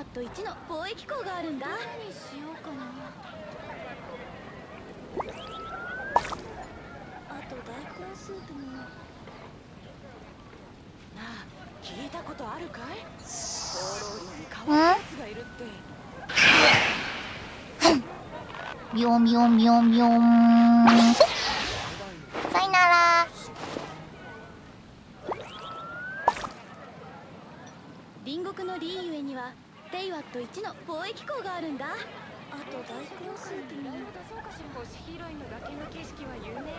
ワット1の貿易港があるんだ。何にしようかな。あと大根スープも。なあ、聞いたことあるかい？放浪寮に変わったやつがいるって。ビョンビョンビョンビョン。さよなら。隣国のリーユエにはデイワット1の貿易港があるんだ。あと大根スープも。星拾いの崖の景色は有名よ。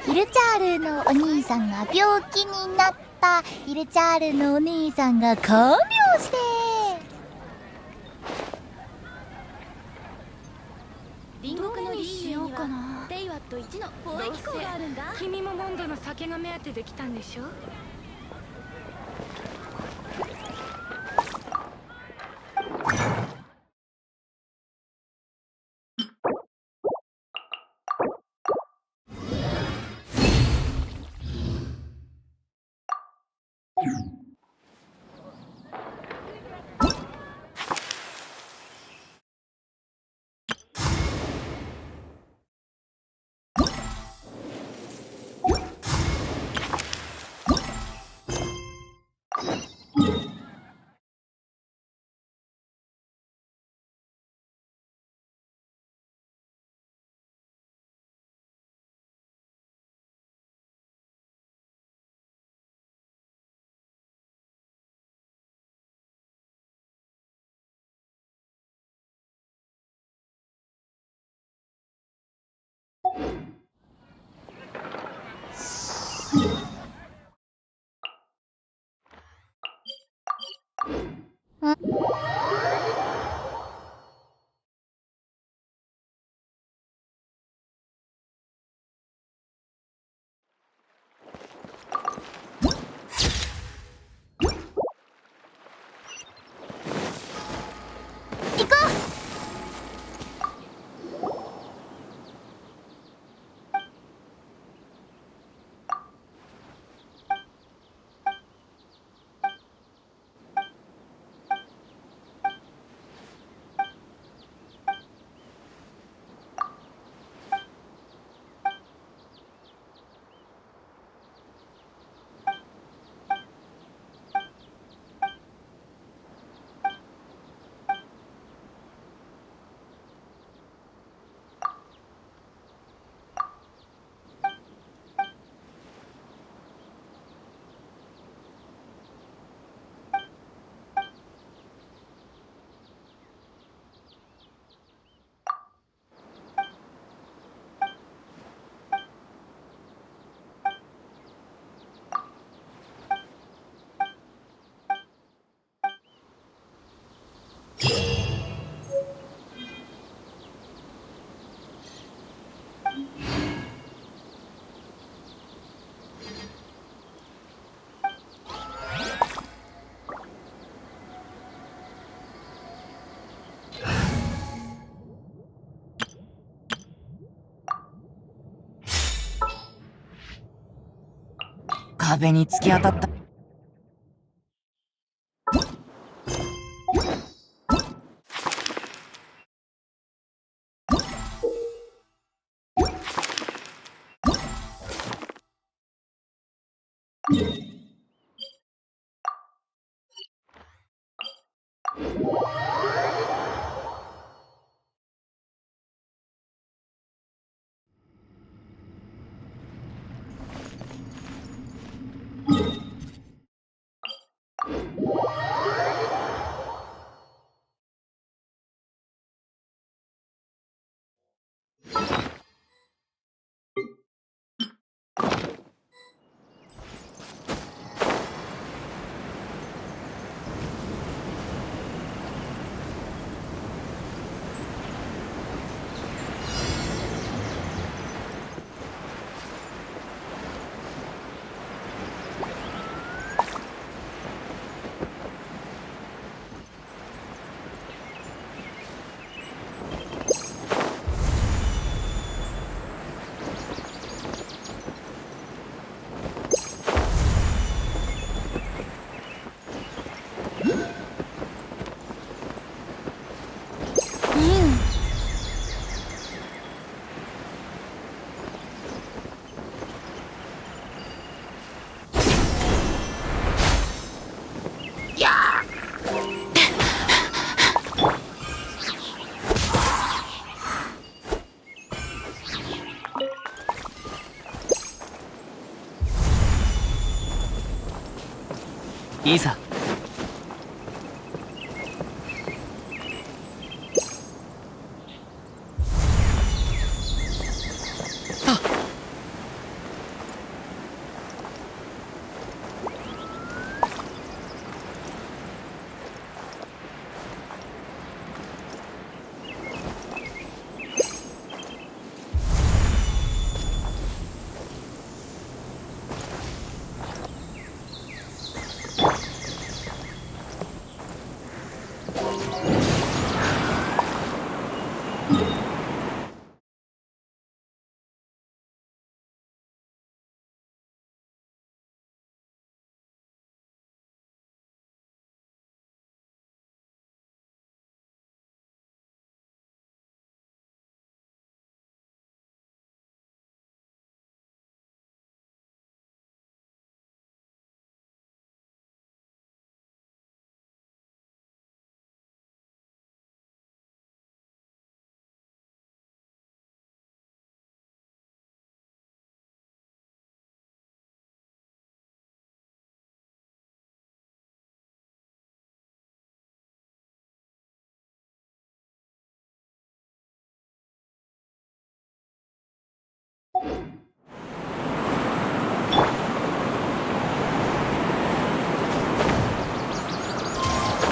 ヒルチャールのお兄さんが病気になった。ヒルチャールのお兄さんが看病して。隣国のリーユエにはデイワット1の貿易港があるんだ。君もモンドの酒が目当てで来たんでしょ。壁に突き当たった。いざ。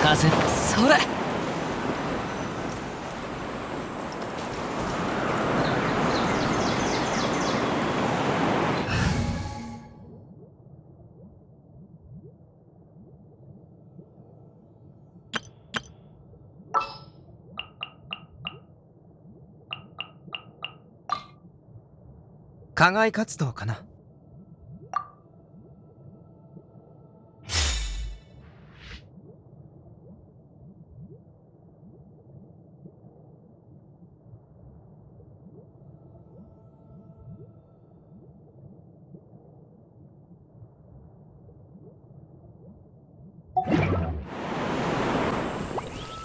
風、それ。課外活動かな。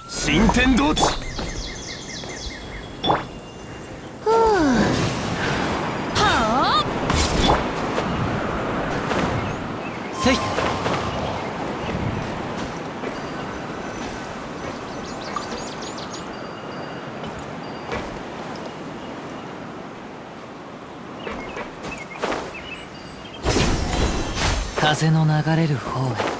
新天道地。せい。風の流れる方へ。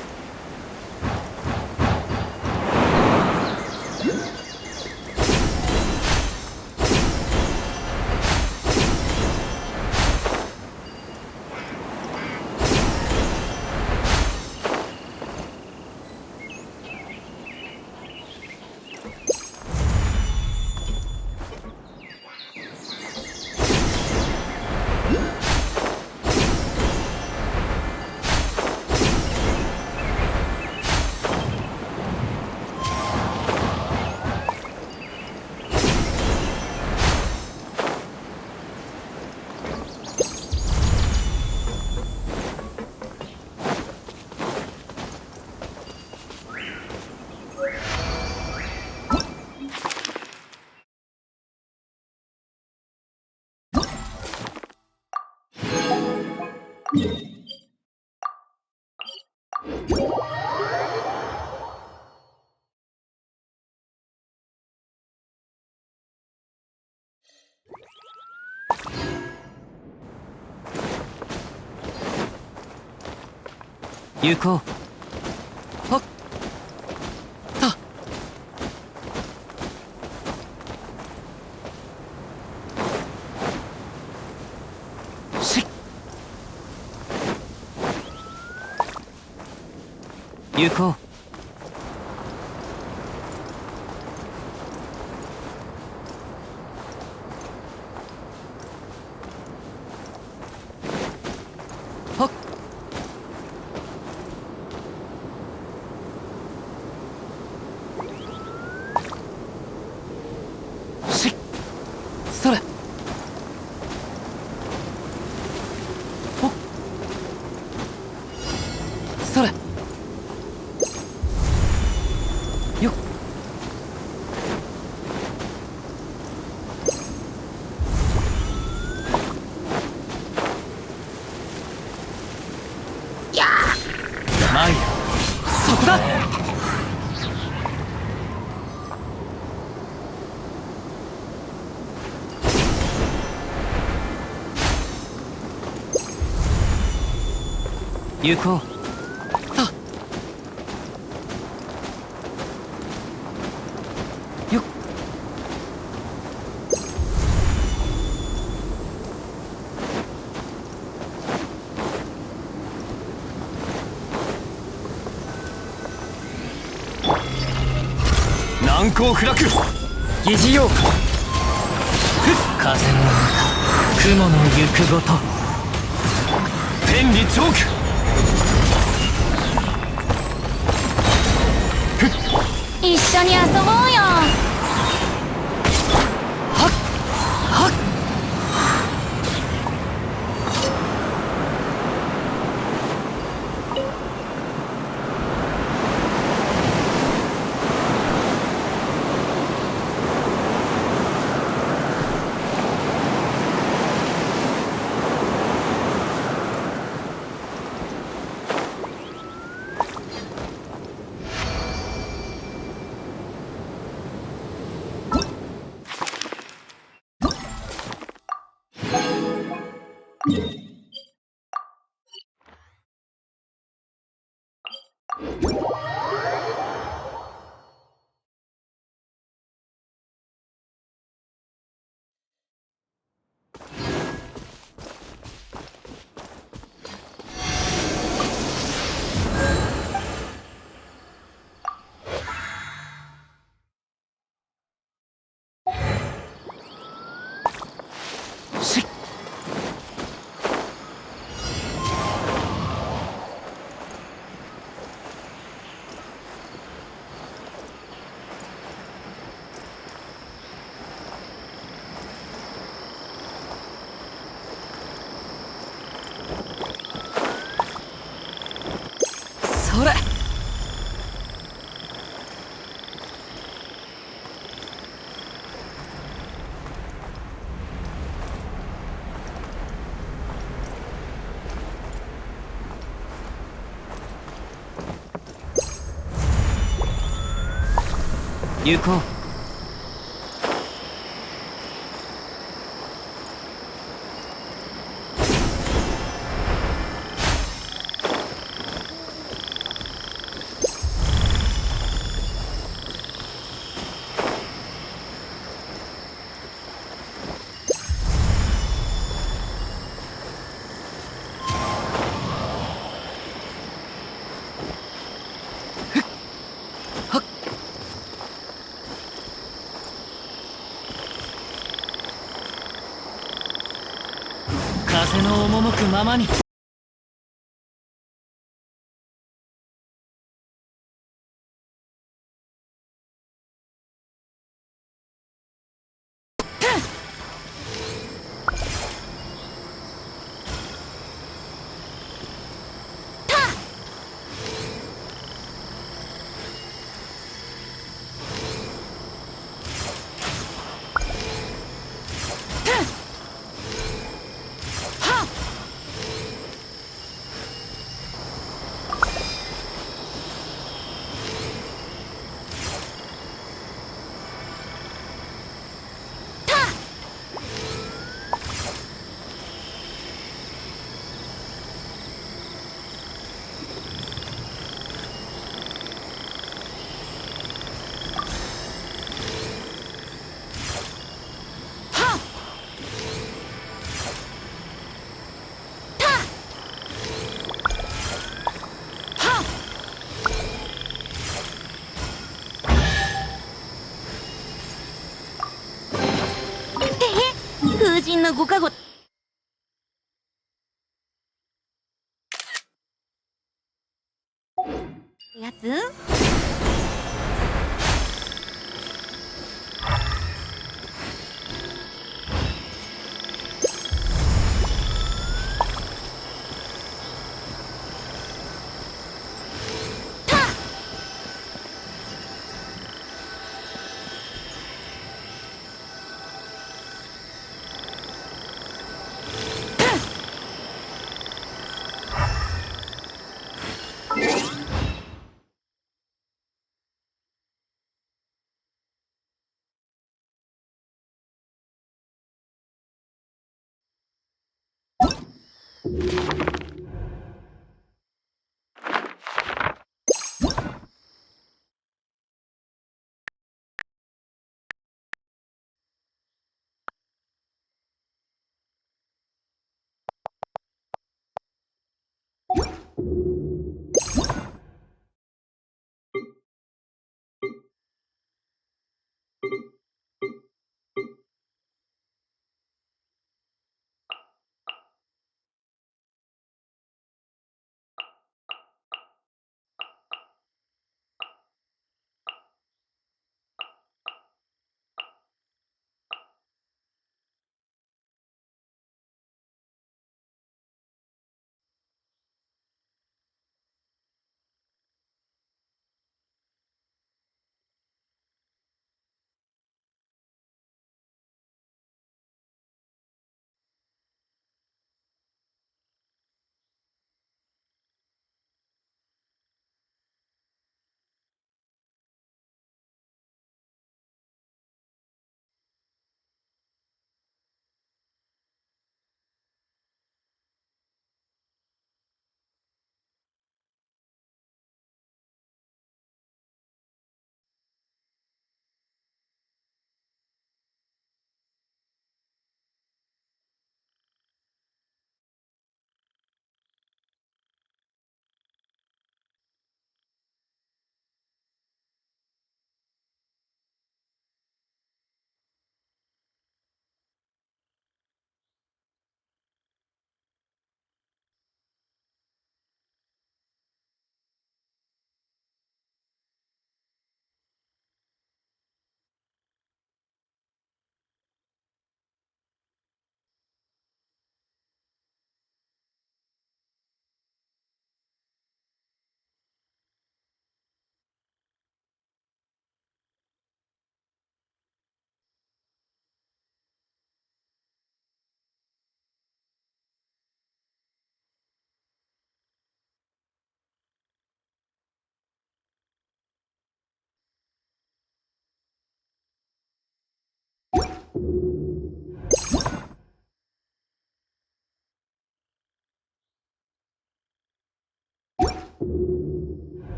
行こう。はっ。た。し。行こう。はっ。それ。ほっ。それ。よっ。やあ。マイヤ。こだ。行こう。よっ。難攻不落。疑似ようか。風の中、雲の行くごと。天理チョーク。一緒に遊ぼうよ。はっはっ。しっ。それ。行こう。風の赴くままに。風神のご加護やつ。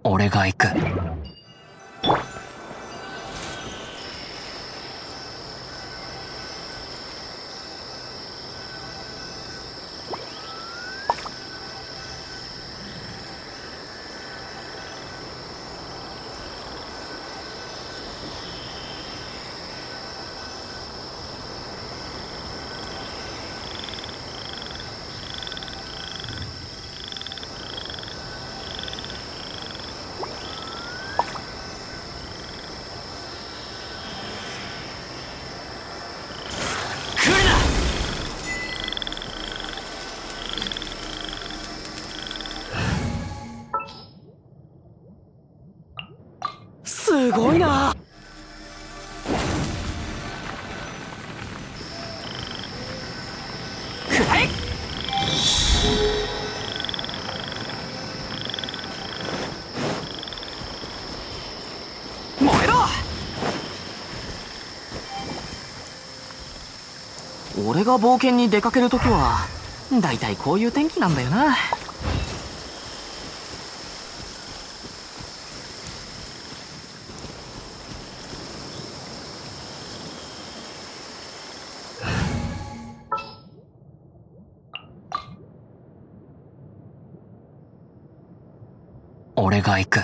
俺が行く。すごいな。くらえ。燃えろ。俺が冒険に出かけるときはだいたいこういう天気なんだよな。俺が行く。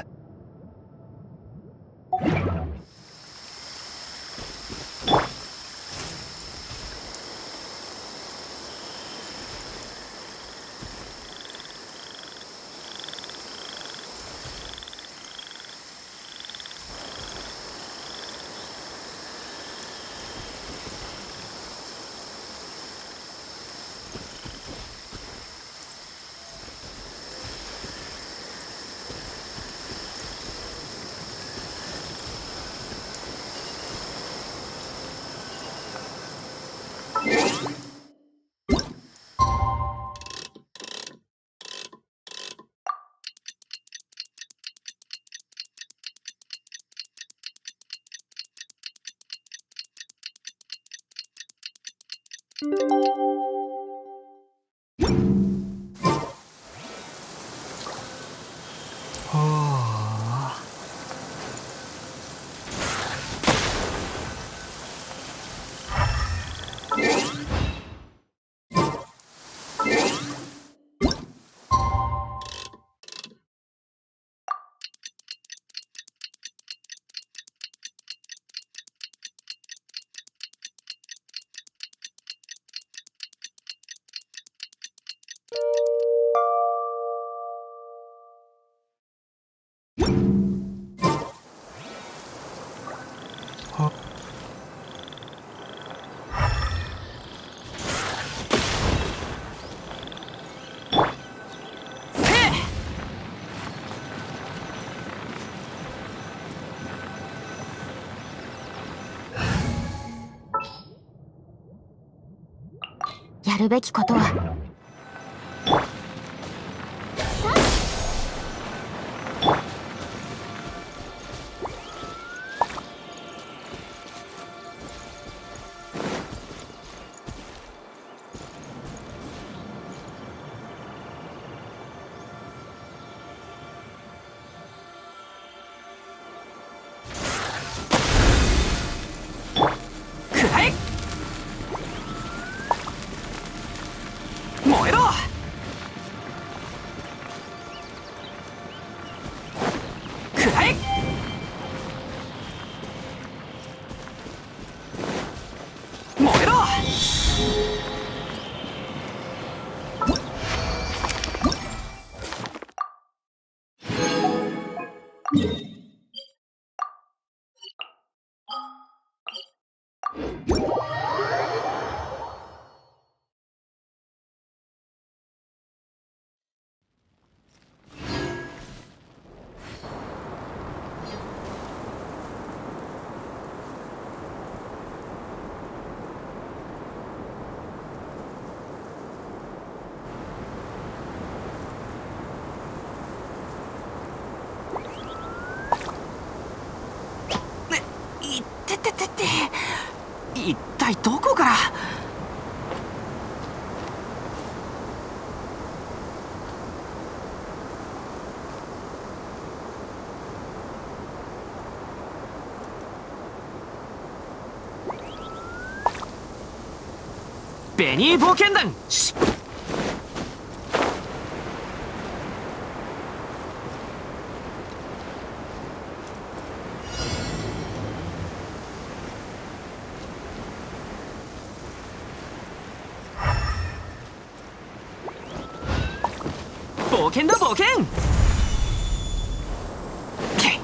やるべきことはくらえ。燃えろ。くらえ。燃えろ。いってててて、一体どこから。ベニー冒険団し冒険だ冒険。けっ。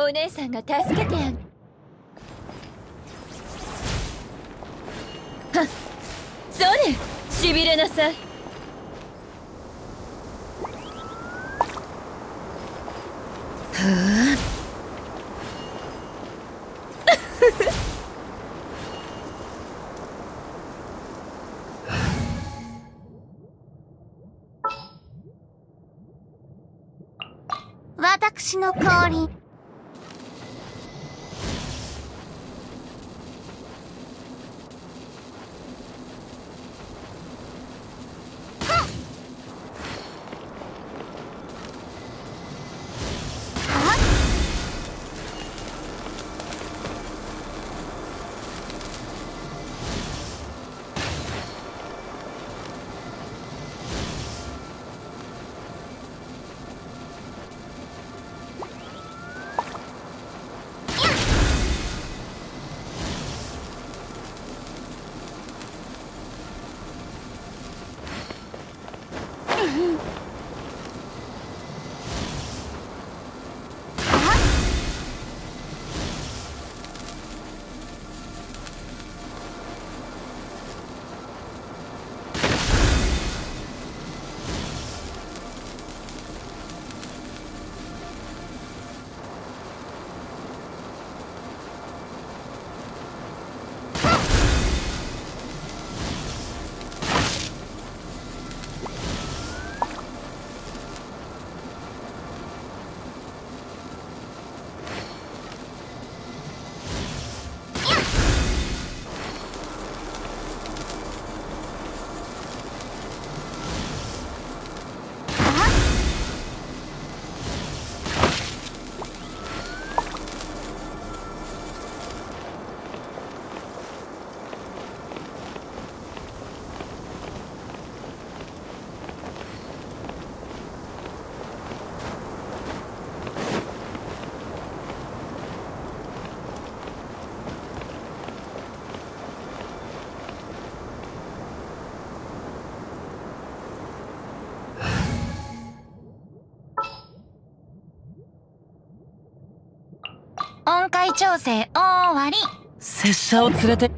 お姉さんが助けてあげる。はっ、それ、しびれなさい。私の降臨。音階調整終わり。拙者を連れて。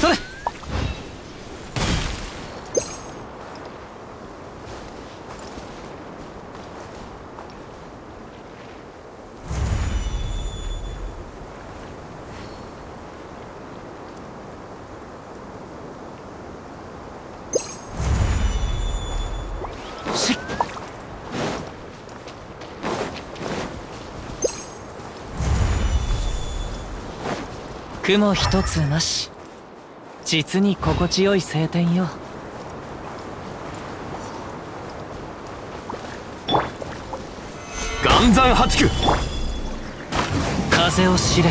それ。しっ。雲一つなし。実に心地よい晴天よ。岩山八九。風を知れ。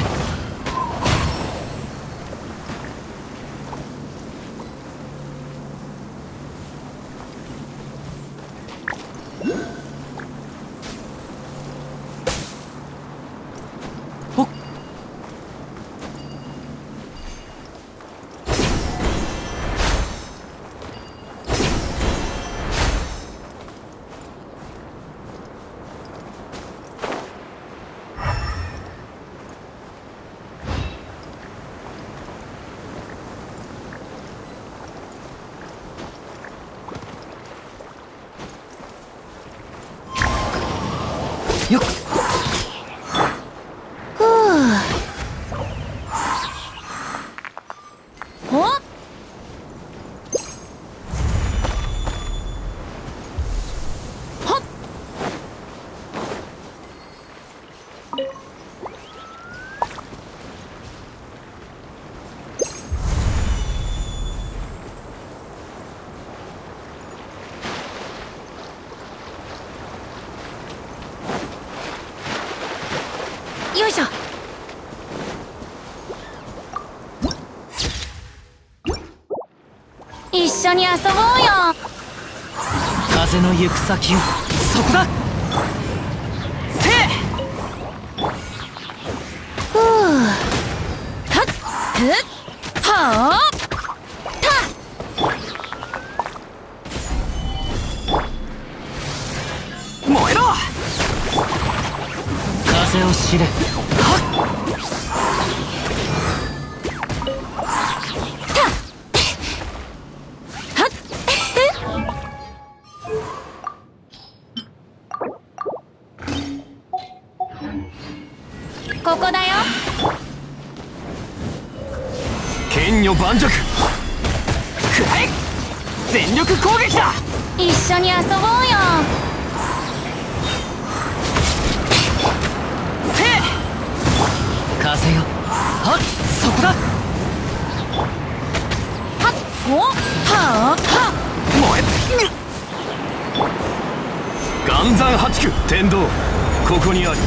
ほっ。よいしょ。一緒に遊ぼうよ。風の行く先をそこだ。せい。ふう。はっふっはあた。燃えろ。風を知れ。はっ。ここだよ。剣女盤石。くらえ。全力攻撃だ。一緒に遊ぼうよ。せい。風よ。はっそこだ。はっおはあは燃え。岩山八九天道ここにある。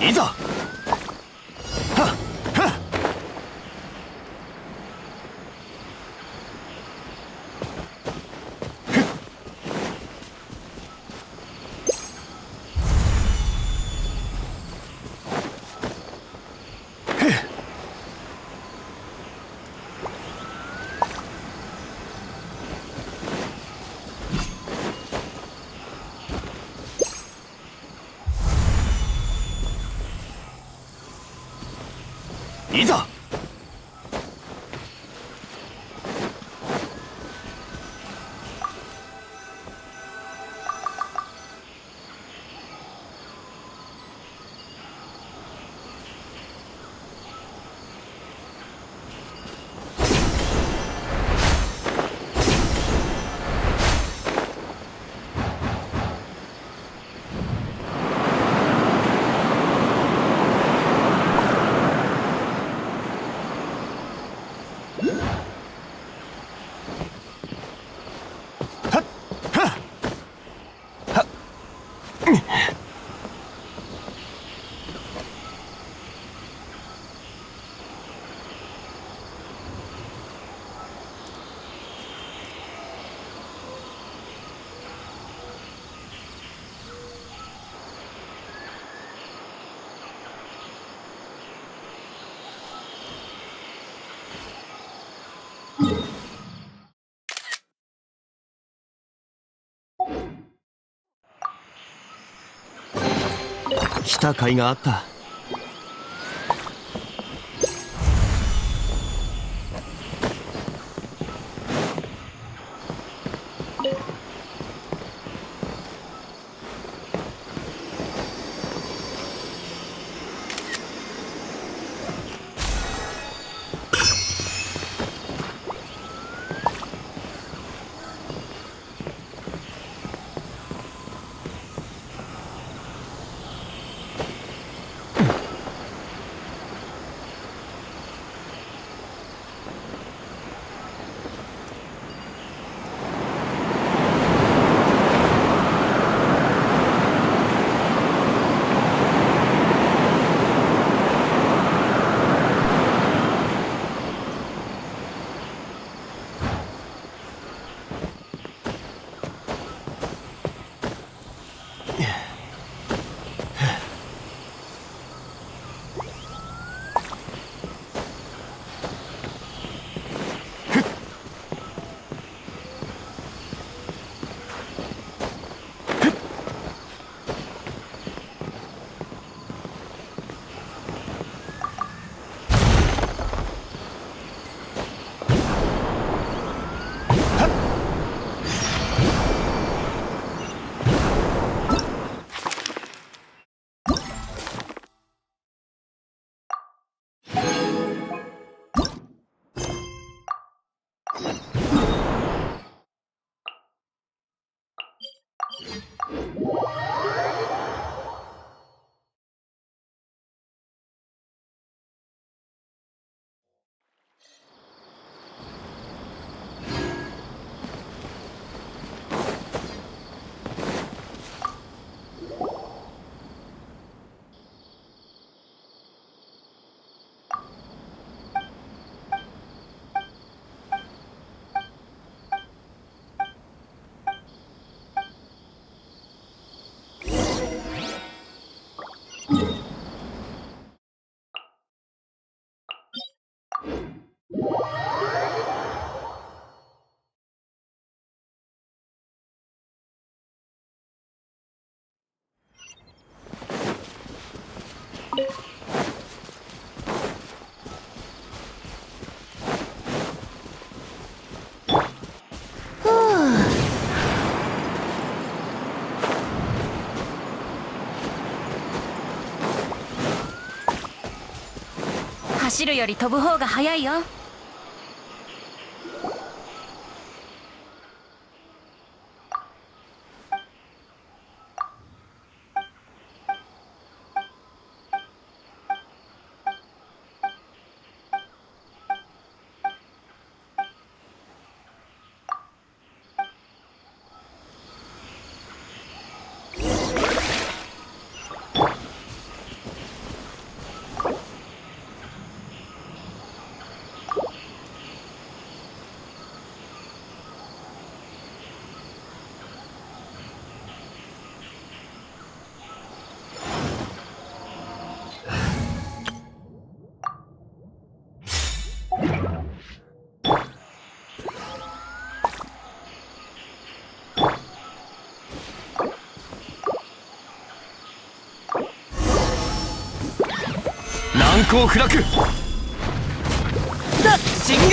いざ。はっはっ。いざ。来た甲斐があった。走るより飛ぶ方が早いよ。難攻不落だ進軍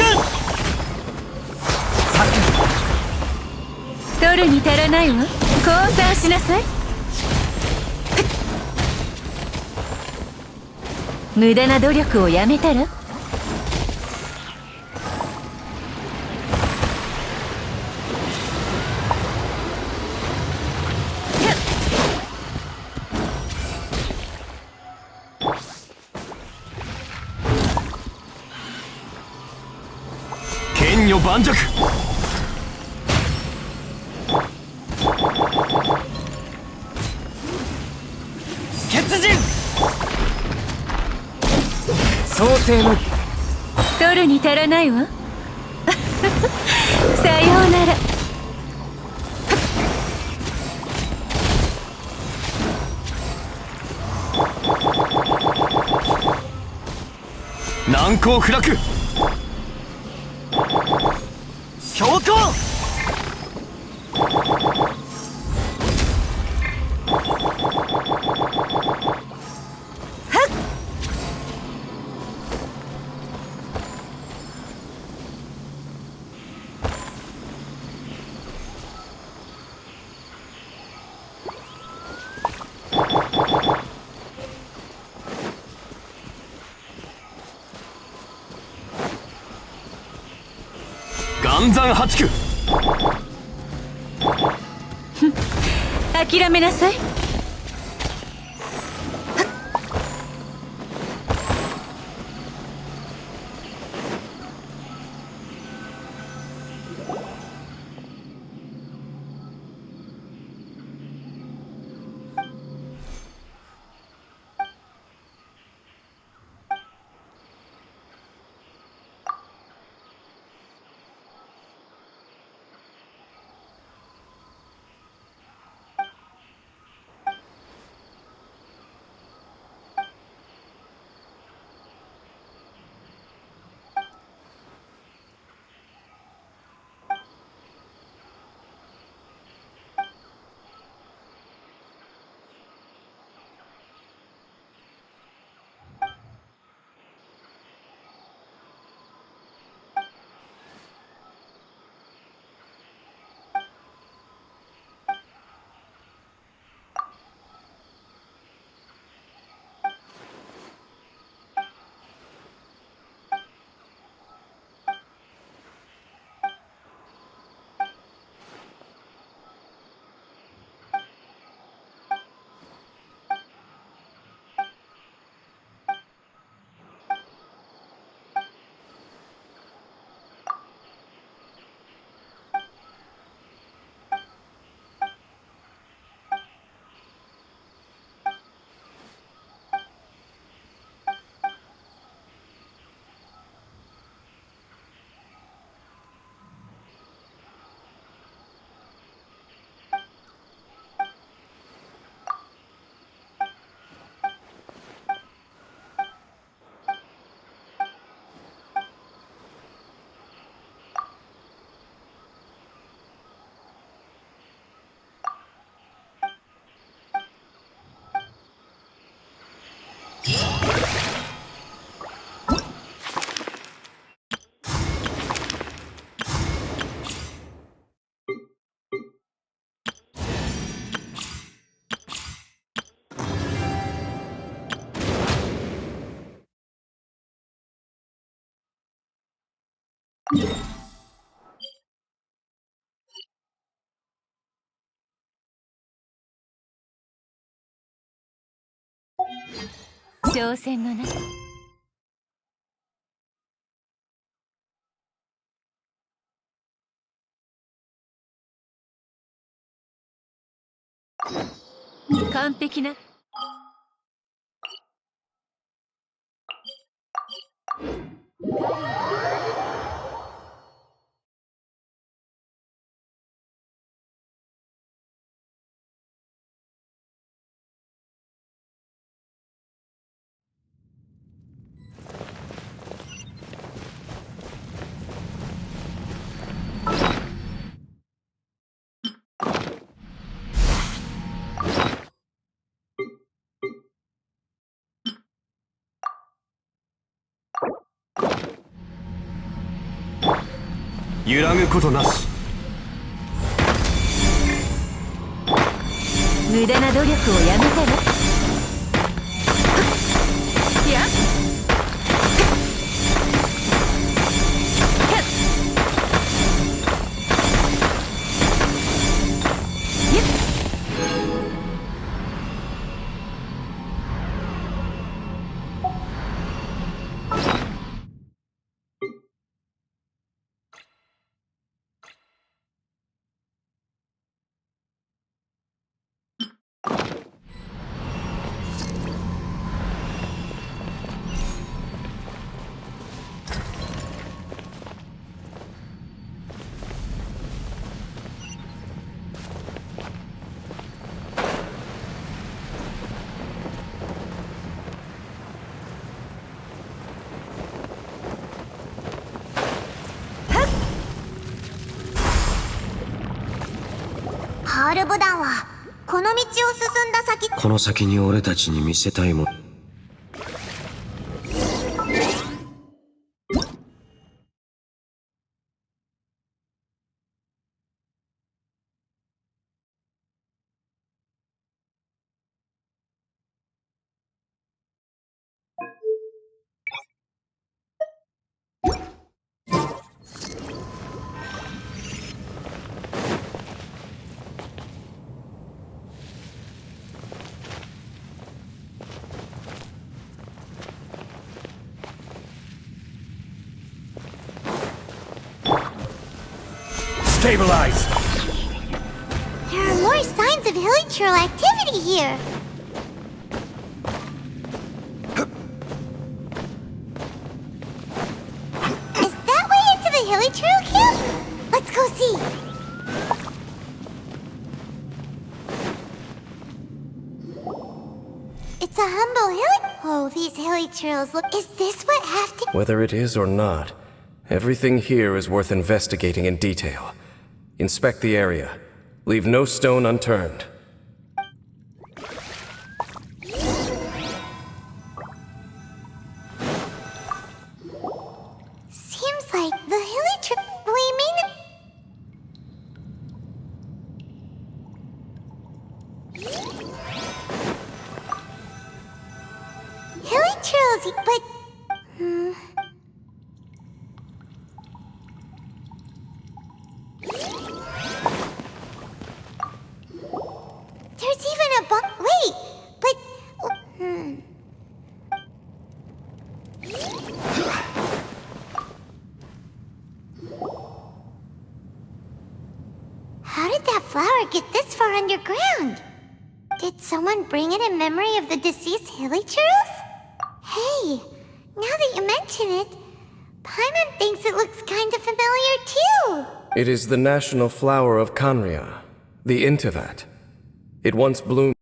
取るに足らないわ。降参しなさい。無駄な努力をやめたら。剣女盤石血人創世の取るに足らないわ。さようなら。難攻不落強行岩山八九諦めなさい。挑戦のな。完璧な。揺らぐことなし。無駄な努力をやめてね。いや。ハールブ団はこの道を進んだ先。この先に俺たちに見せたいもの。Stabilize! There are more signs of hilichurl activity here. Is that way into the hilichurl camp? Let's go see. It's a humble Oh, these hilichurls look. Is this what have to? Whether it is or not, everything here is worth investigating in detail. Inspect the area. Leave no stone unturned. Seems like the hilichurl. We mean. Hilichurls, but. There's even a wait, but how did that flower get this far underground? Did someone bring it in memory of the deceased hilichurls? Hey, now that you mention it, Paimon thinks it looks kind of familiar too. It is the national flower of Kanria, the Intivat. It once bloomed.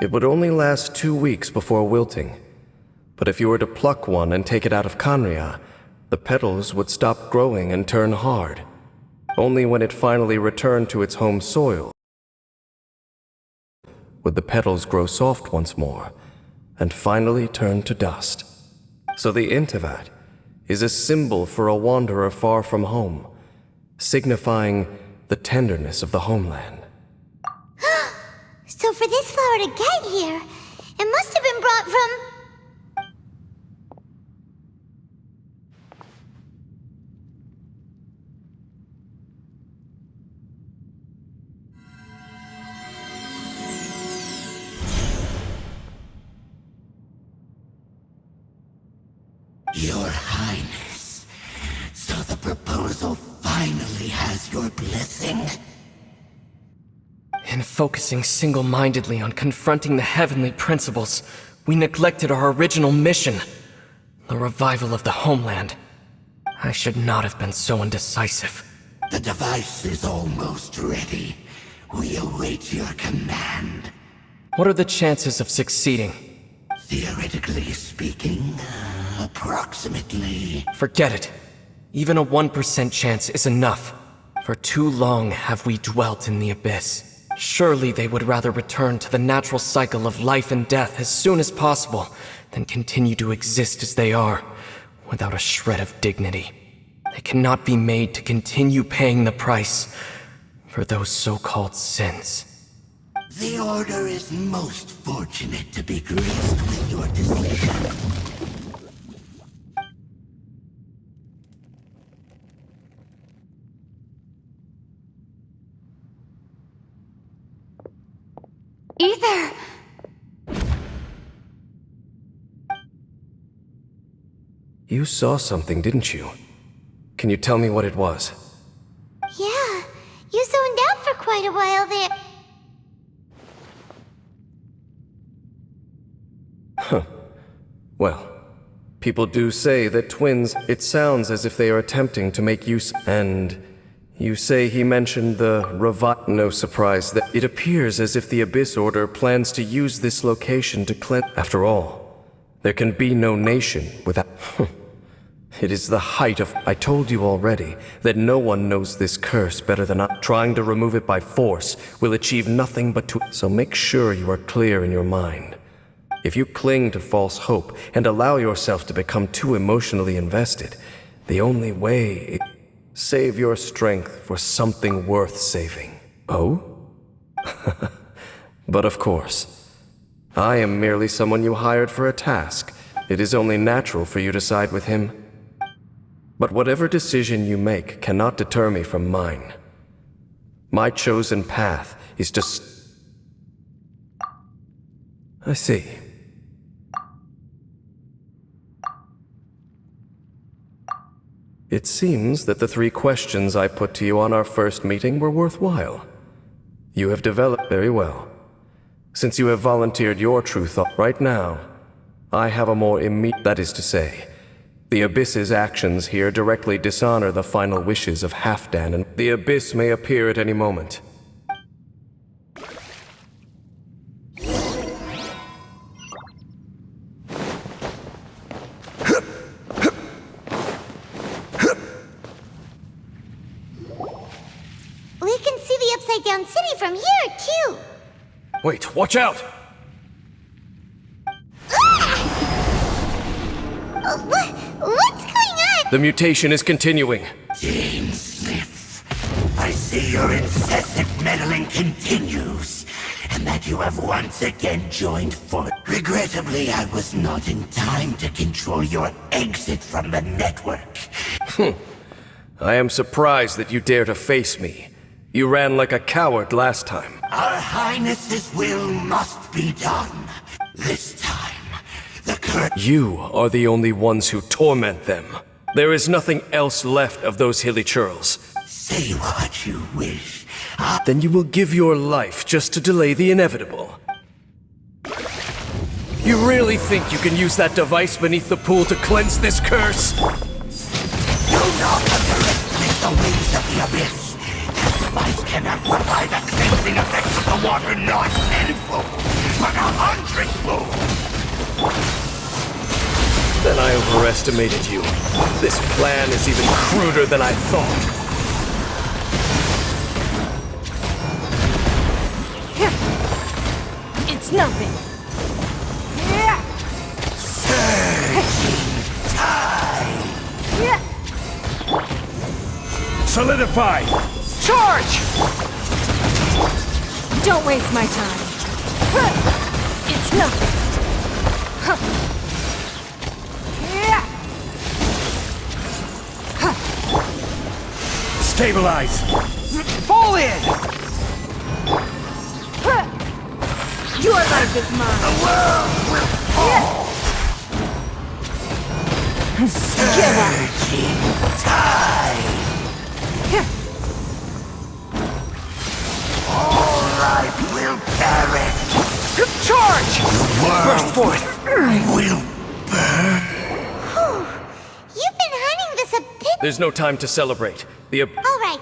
It would only last 2 weeks before wilting. But if you were to pluck one and take it out of Kanria, the petals would stop growing and turn hard. Only when it finally returned to its home soil would the petals grow soft once more and finally turn to dust. So the Intivat is a symbol for a wanderer far from home, signifying the tenderness of the homeland. So for this flower to get here, it must have been brought from... Highness. So the proposal finally has your blessing? In focusing single-mindedly on confronting the heavenly principles, we neglected our original mission, the revival of the homeland. I should not have been so indecisive. The device is almost ready. We await your command. What are the chances of succeeding? Theoretically speaking, approximately. Forget it. Even a 1% chance is enough. For too long have we dwelt in the abyss. Surely they would rather return to the natural cycle of life and death as soon as possible than continue to exist as they are, without a shred of dignity. They cannot be made to continue paying the price for those so-called sins. The Order is most fortunate to be graced with your decision. Ether! You saw something, didn't you? Can you tell me what it was? Yeah, you zoned out for quite a while there. Well, people do say that twins, it sounds as if they are attempting to make use, and you say he mentioned the no surprise that it appears as if the Abyss Order plans to use this location to cleanse. After all, there can be no nation without. It is the height of. I told you already that no one knows this curse better than I. Trying to remove it by force will achieve nothing but to. So make sure you are clear in your mind. If you cling to false hope and allow yourself to become too emotionally invested, the only way is save your strength for something worth saving. Oh? But of course, I am merely someone you hired for a task. It is only natural for you to side with him. But whatever decision you make cannot deter me from mine. My chosen path is to I see. It seems that the 3 questions I put to you on our first meeting were worthwhile. You have developed very well. Since you have volunteered your true thought right now, I have a more immediate, that is to say, the Abyss's actions here directly dishonor the final wishes of Halfdan, and the Abyss may appear at any moment. We can see the Upside Down City from here, too! Wait, watch out! What's going on? The mutation is continuing. Dainsleif, I see your incessant meddling continues, and that you have once again joined forces. Regrettably, I was not in time to control your exit from the network. I am surprised that you dare to face me. You ran like a coward last time. Our Highness's will must be done. This time, the curse. You are the only ones who torment them. There is nothing else left of those hilly churls. Say what you wish. Then you will give your life just to delay the inevitable. You really think you can use that device beneath the pool to cleanse this curse? Do not underestimate the ways of the abyss. That device cannot provide the cleansing effects of the water not tenfold, but 100-fold. Then I overestimated you. This plan is even cruder than I thought. It's nothing. Solidify! Charge! Don't waste my time. It's nothing. Stabilize! Fall in! Your life is mine. The world will fall. Surging tide. All life will perish. Charge! The world Burst forth! will burn. You've been hiding this a bit. There's no time to celebrate. All right.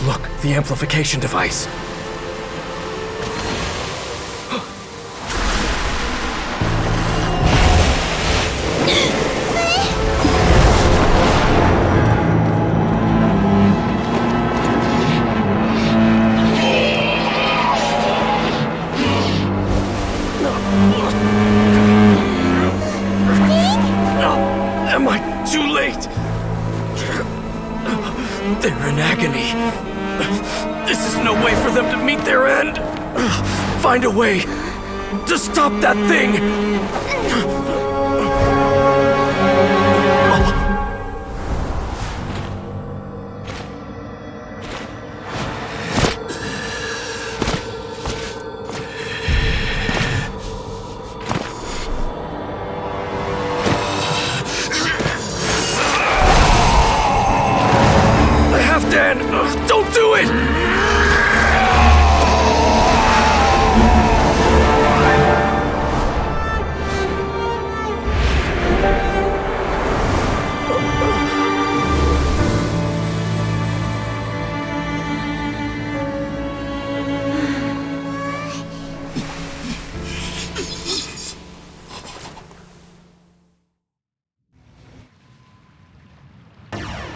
Look, the amplification device. Am I too late? They're in agony. This is no way for them to meet their end. Find a way to stop that thing. Dan, don't do it!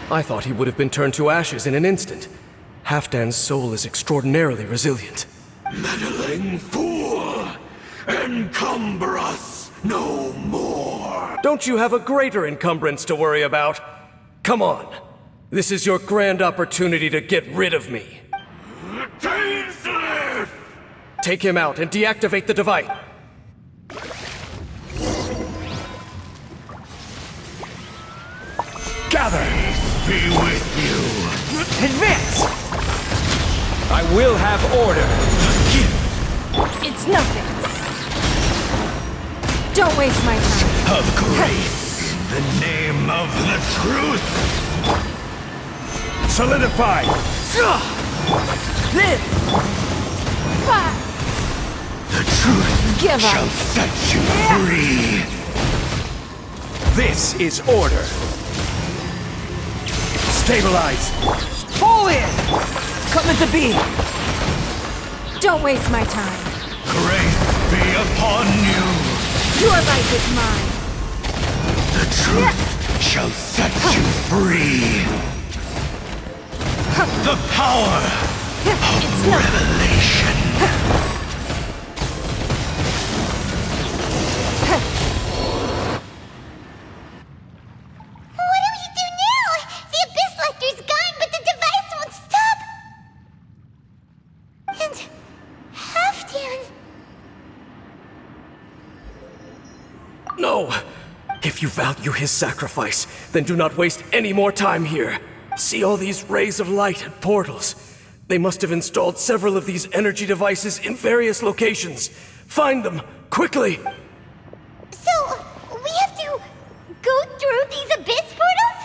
I thought he would have been turned to ashes in an instant. Halfdan's soul is extraordinarily resilient. Meddling fool! Encumber us no more! Don't you have a greater encumbrance to worry about? Come on. This is your grand opportunity to get rid of me. Dainsleif! Take him out and deactivate the device. Gather! Be with you! Advance! I will have order. It's nothing. Don't waste my time. Of grace, in the name of the truth! Solidify! Live! The truth Give shall up. set you free! This is order. Stabilize! Fall in! Come into being! Don't waste my time. Grace be upon you! Your life is mine. The truth shall set you free! The power It's of nothing. revelation! What do we do now? The Abyss Lecter's gone, but the device won't stop. And Halfdan. No! If you value his sacrifice, then do not waste any more time here. See all these rays of light and portals. They must have installed several of these energy devices in various locations. Find them, quickly! So, we have to go through these Abyss portals?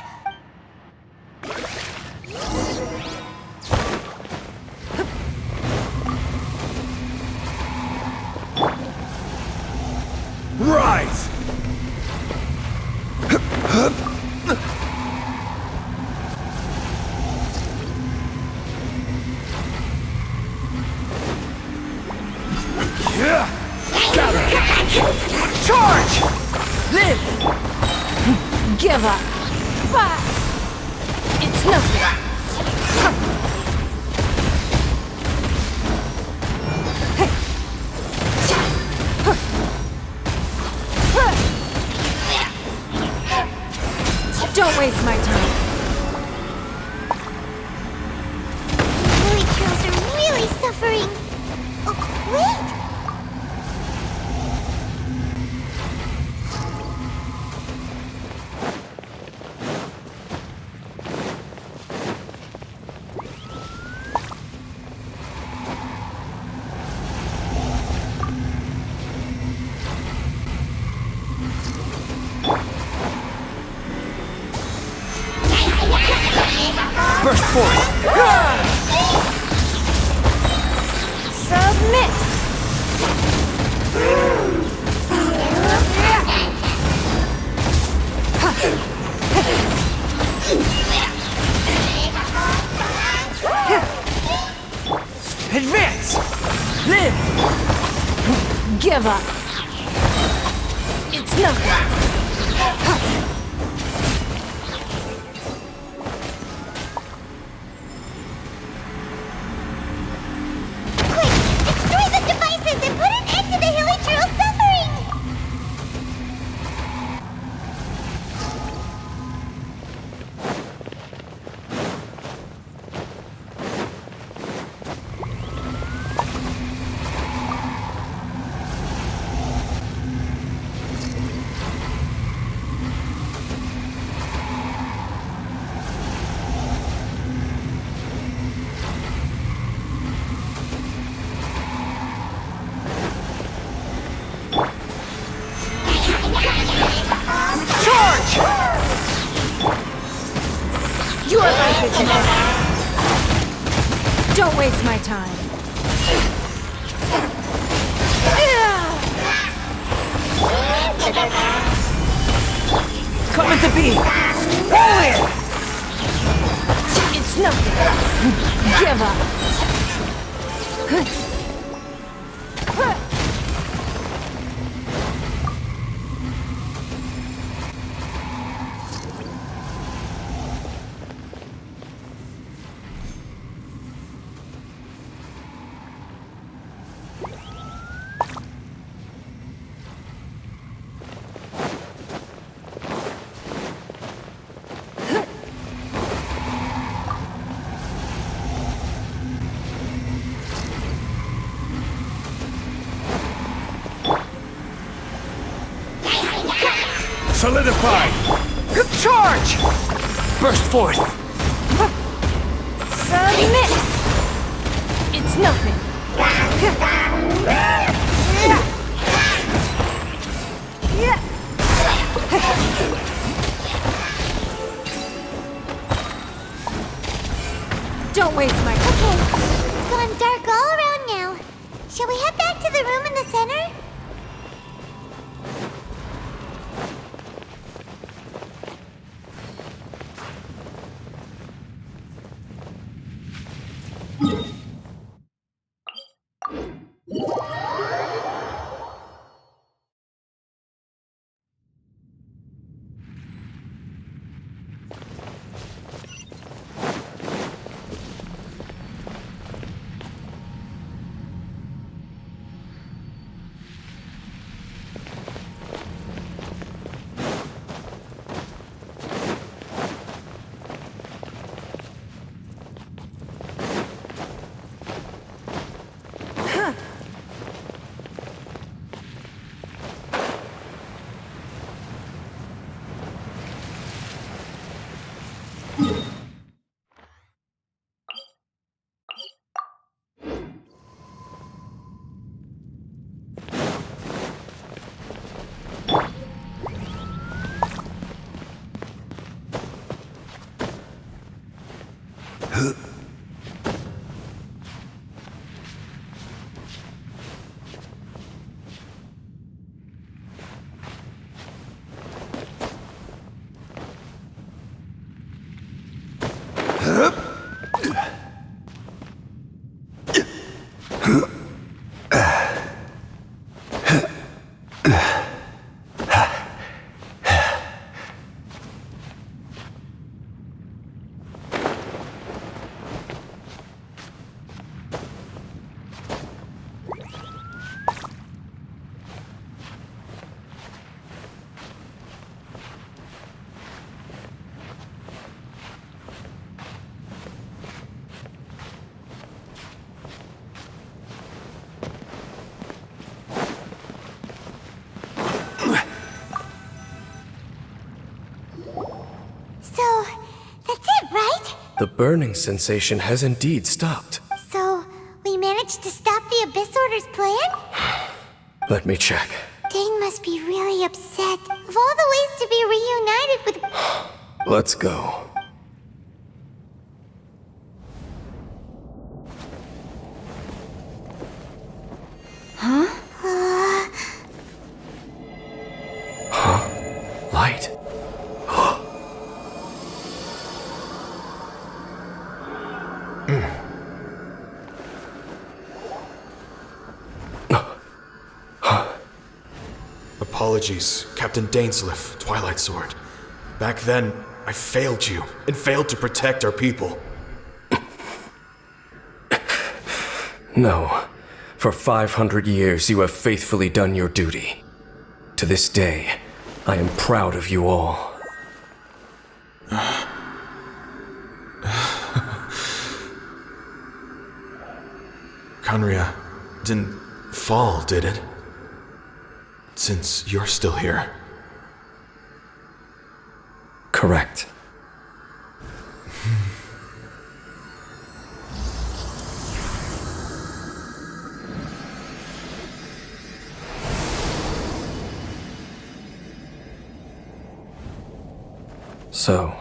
Rise! Gather! Charge! Live! Give up. It's nothing. Don't waste my time. The Hilly Churls are really suffering. Oh, wait! Burst forth! Submit! Advance! Live! Give up. It's nothing. Quick! Destroy the devices and put an end to the Hilly Churls' suffering! Charge! Your life is enough. Don't waste my time. Coming to be! Roll in! It's nothing. Give up. Solidify! Charge! Burst forth! Submit! It's nothing. Don't waste my time. Okay, it's gone dark all around now. Shall we head back to the room in the center? The burning sensation has indeed stopped. So, we managed to stop the Abyss Order's plan? Let me check. Dane must be really upset. Of all the ways to be reunited with... Let's go. Huh? Light. Apologies, Captain Dainsleif, Twilight Sword. Back then, I failed you, and failed to protect our people. No. For 500 years, you have faithfully done your duty. To this day, I am proud of you all. Conria didn't fall, did it? Since you're still here. Correct. So,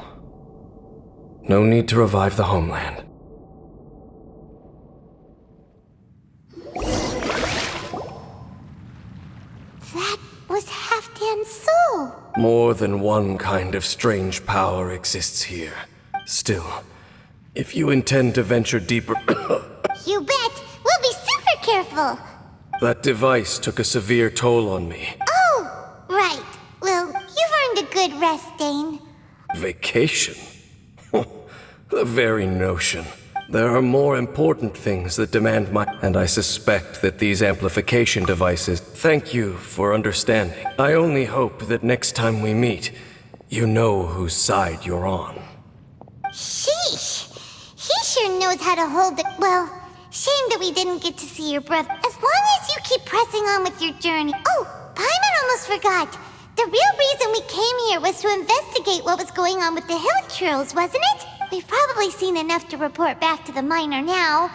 no need to revive the homeland. That was Halfdan's soul! More than one kind of strange power exists here. Still, if you intend to venture deeper... You bet! We'll be super careful! That device took a severe toll on me. Oh, right. Well, you've earned a good rest, Dane. Vacation? The very notion. There are more important things that demand my... And I suspect that these amplification devices... Thank you for understanding. I only hope that next time we meet, you know whose side you're on. Sheesh! He sure knows how to hold it. Well, shame that we didn't get to see your brother. As long as you keep pressing on with your journey... Oh, Paimon almost forgot. The real reason we came here was to investigate what was going on with the Hilichurls, wasn't it? We've probably seen enough to report back to the miner now.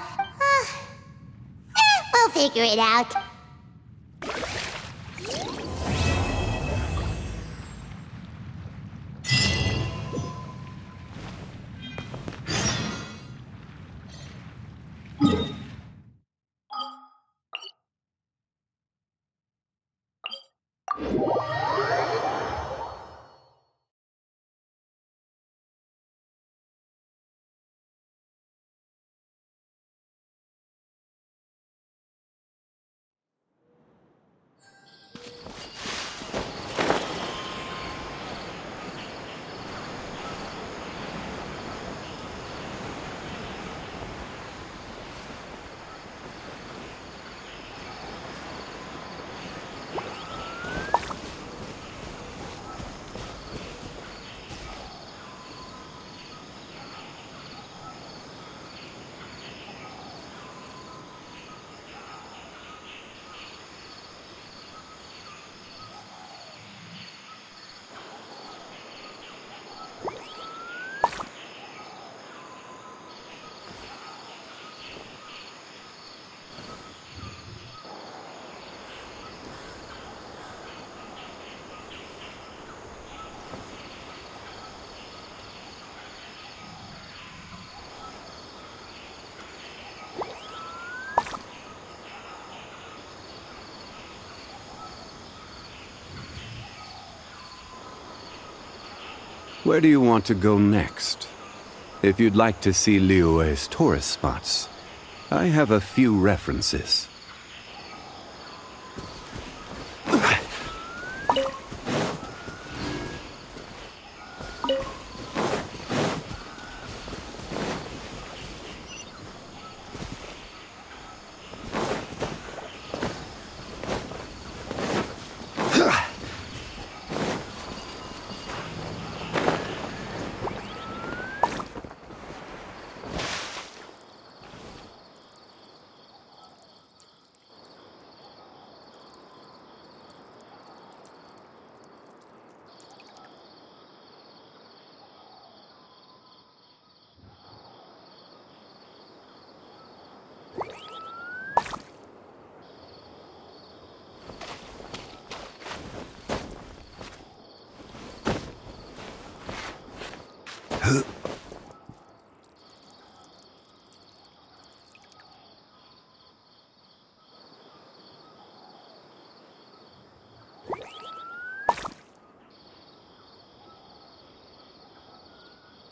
We'll figure it out. Where do you want to go next? If you'd like to see Liyue's tourist spots, I have a few references.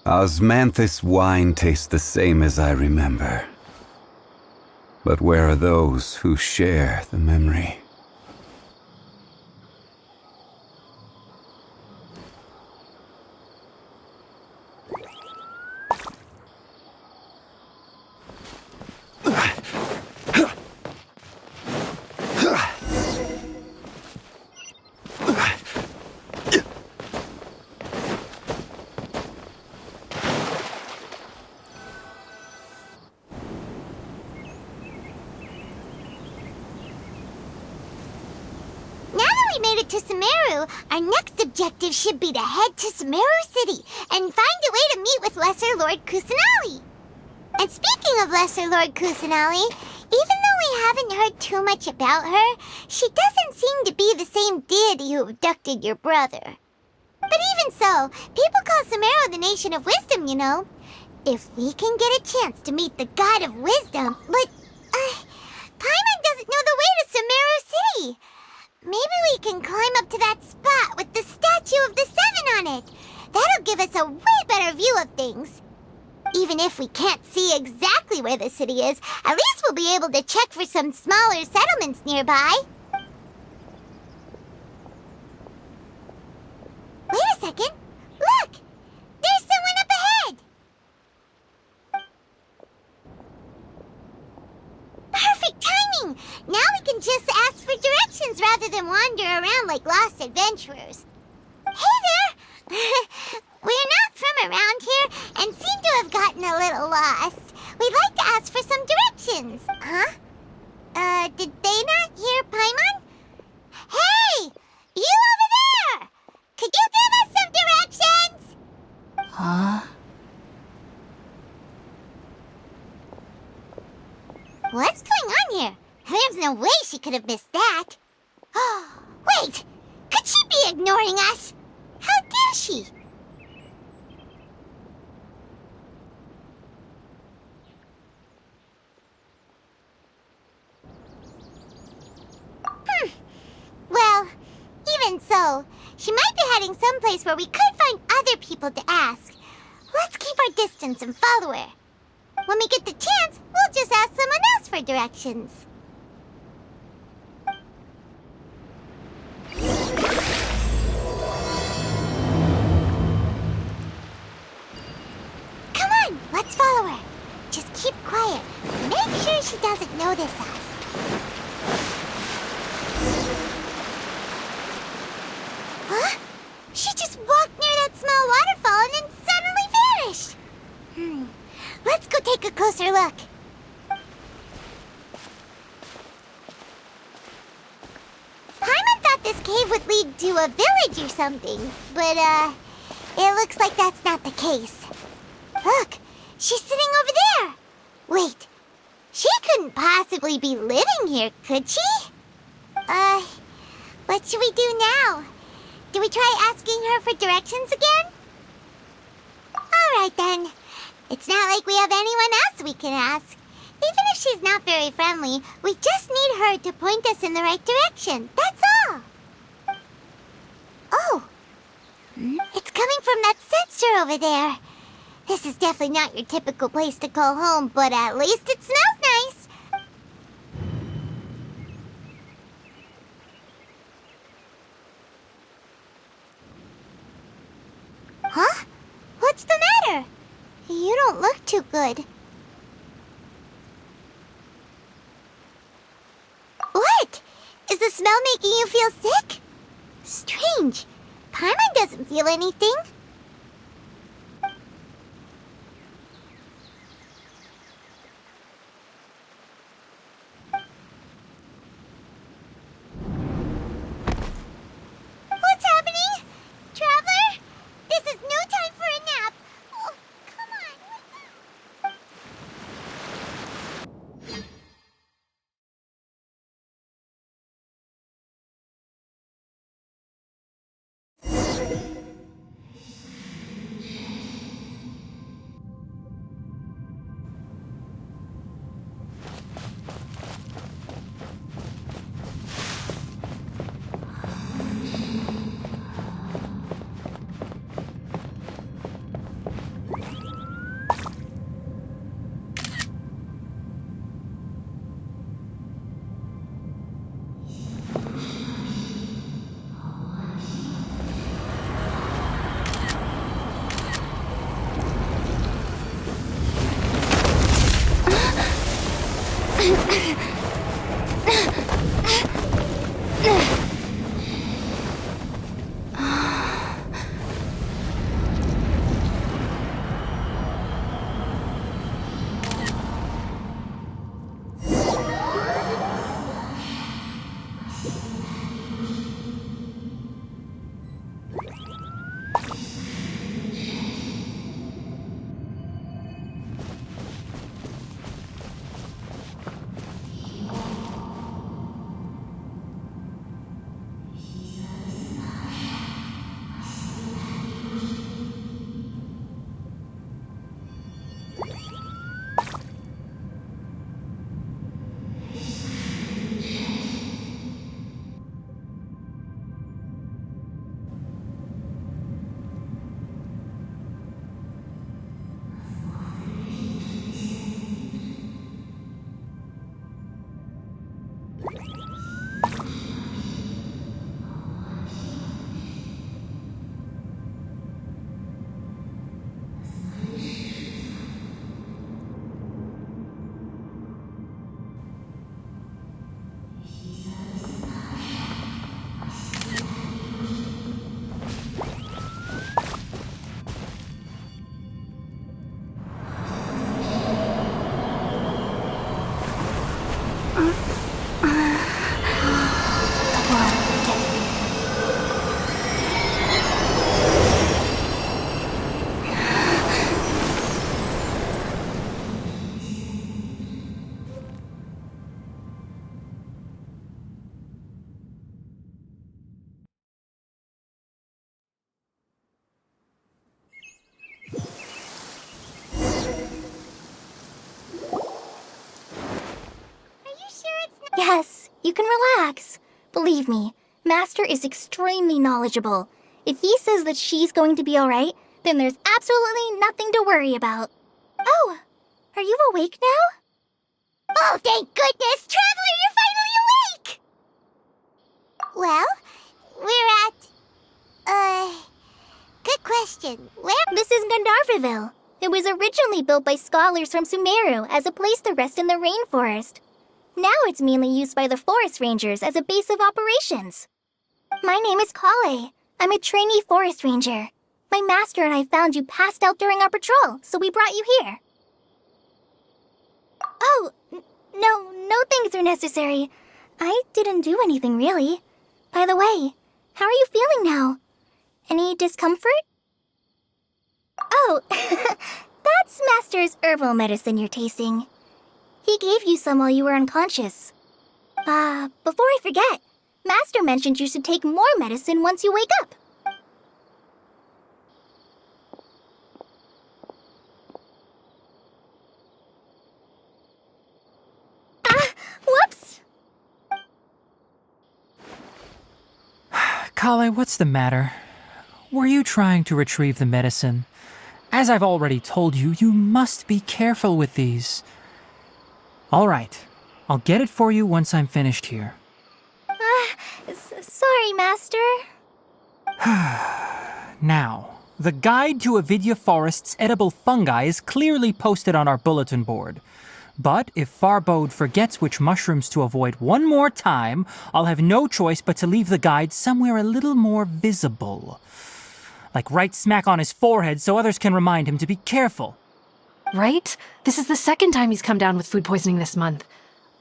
Osmanthus wine tastes the same as I remember. But where are those who share the memory? To Sumeru, our next objective should be to head to Sumeru City and find a way to meet with Lesser Lord Kusanali. And speaking of Lesser Lord Kusanali, even though we haven't heard too much about her, she doesn't seem to be the same deity who abducted your brother. But even so, people call Sumeru the Nation of Wisdom, you know. If we can get a chance to meet the God of Wisdom, but Paimon doesn't know the way to Sumeru City. Maybe we can climb up to that spot with the statue of the Seven on it. That'll give us a way better view of things. Even if we can't see exactly where the city is, at least we'll be able to check for some smaller settlements nearby. Wait a second. Look! There's someone up ahead! Perfect timing! Now we can just ask for directions rather than wander around like lost adventurers. Hey there! We're not from around here and seem to have gotten a little lost. We'd like to ask for some directions. Huh? Did they not hear Paimon? Hey! You over there! Could you give us some directions? Huh? What's going on here? There's no way she could have missed that. Oh, wait! Could she be ignoring us? How dare she? Well, even so, she might be heading someplace where we could find other people to ask. Let's keep our distance and follow her. When we get the chance, we'll just ask someone else for directions. Come on, let's follow her. Just keep quiet. Make sure she doesn't notice us. Huh? She just walked near that small waterfall and then suddenly vanished. Let's go take a closer look. Paimon thought this cave would lead to a village or something, but, it looks like that's not the case. Look, she's sitting over there. Wait, she couldn't possibly be living here, could she? What should we do now? Do we try asking her for directions again? All right, then. It's not like we have anyone else we can ask. Even if she's not very friendly, we just need her to point us in the right direction. That's all. Oh. It's coming from that sensor over there. This is definitely not your typical place to call home, but at least it smells nice. Huh? What's the matter? You don't look too good. What? Is the smell making you feel sick? Strange. Paimon doesn't feel anything. What's happening? Traveler? This is no time for a nap. Oh, come on. Yes, you can relax. Believe me, Master is extremely knowledgeable. If he says that she's going to be alright, then there's absolutely nothing to worry about. Oh, are you awake now? Oh, thank goodness! Traveler, you're finally awake! Well, we're at... Good question. Where? This is Gandharvaville. It was originally built by scholars from Sumeru as a place to rest in the rainforest. Now it's mainly used by the forest rangers as a base of operations. My name is Kale. I'm a trainee forest ranger. My master and I found you passed out during our patrol, so we brought you here. Oh, no things are necessary. I didn't do anything really. By the way, how are you feeling now? Any discomfort? Oh, that's Master's herbal medicine you're tasting. He gave you some while you were unconscious. Before I forget, Master mentioned you should take more medicine once you wake up. Whoops! Kale, what's the matter? Were you trying to retrieve the medicine? As I've already told you, you must be careful with these. All right, I'll get it for you once I'm finished here. Sorry, Master. Now, the guide to Avidya Forest's edible fungi is clearly posted on our bulletin board. But if Farbode forgets which mushrooms to avoid one more time, I'll have no choice but to leave the guide somewhere a little more visible. Like right smack on his forehead so others can remind him to be careful. Right? This is the second time he's come down with food poisoning this month.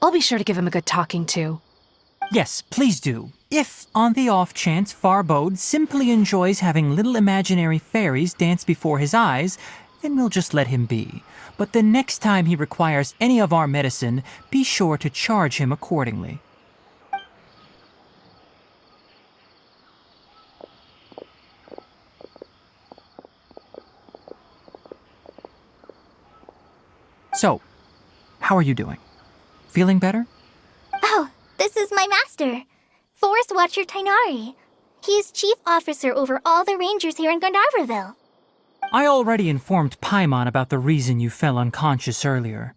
I'll be sure to give him a good talking to. Yes, please do. If, on the off chance, Farbode simply enjoys having little imaginary fairies dance before his eyes, then we'll just let him be. But the next time he requires any of our medicine, be sure to charge him accordingly. So, how are you doing? Feeling better? Oh, this is my master, Forest Watcher Tainari. He is chief officer over all the rangers here in Gandharvaville. I already informed Paimon about the reason you fell unconscious earlier,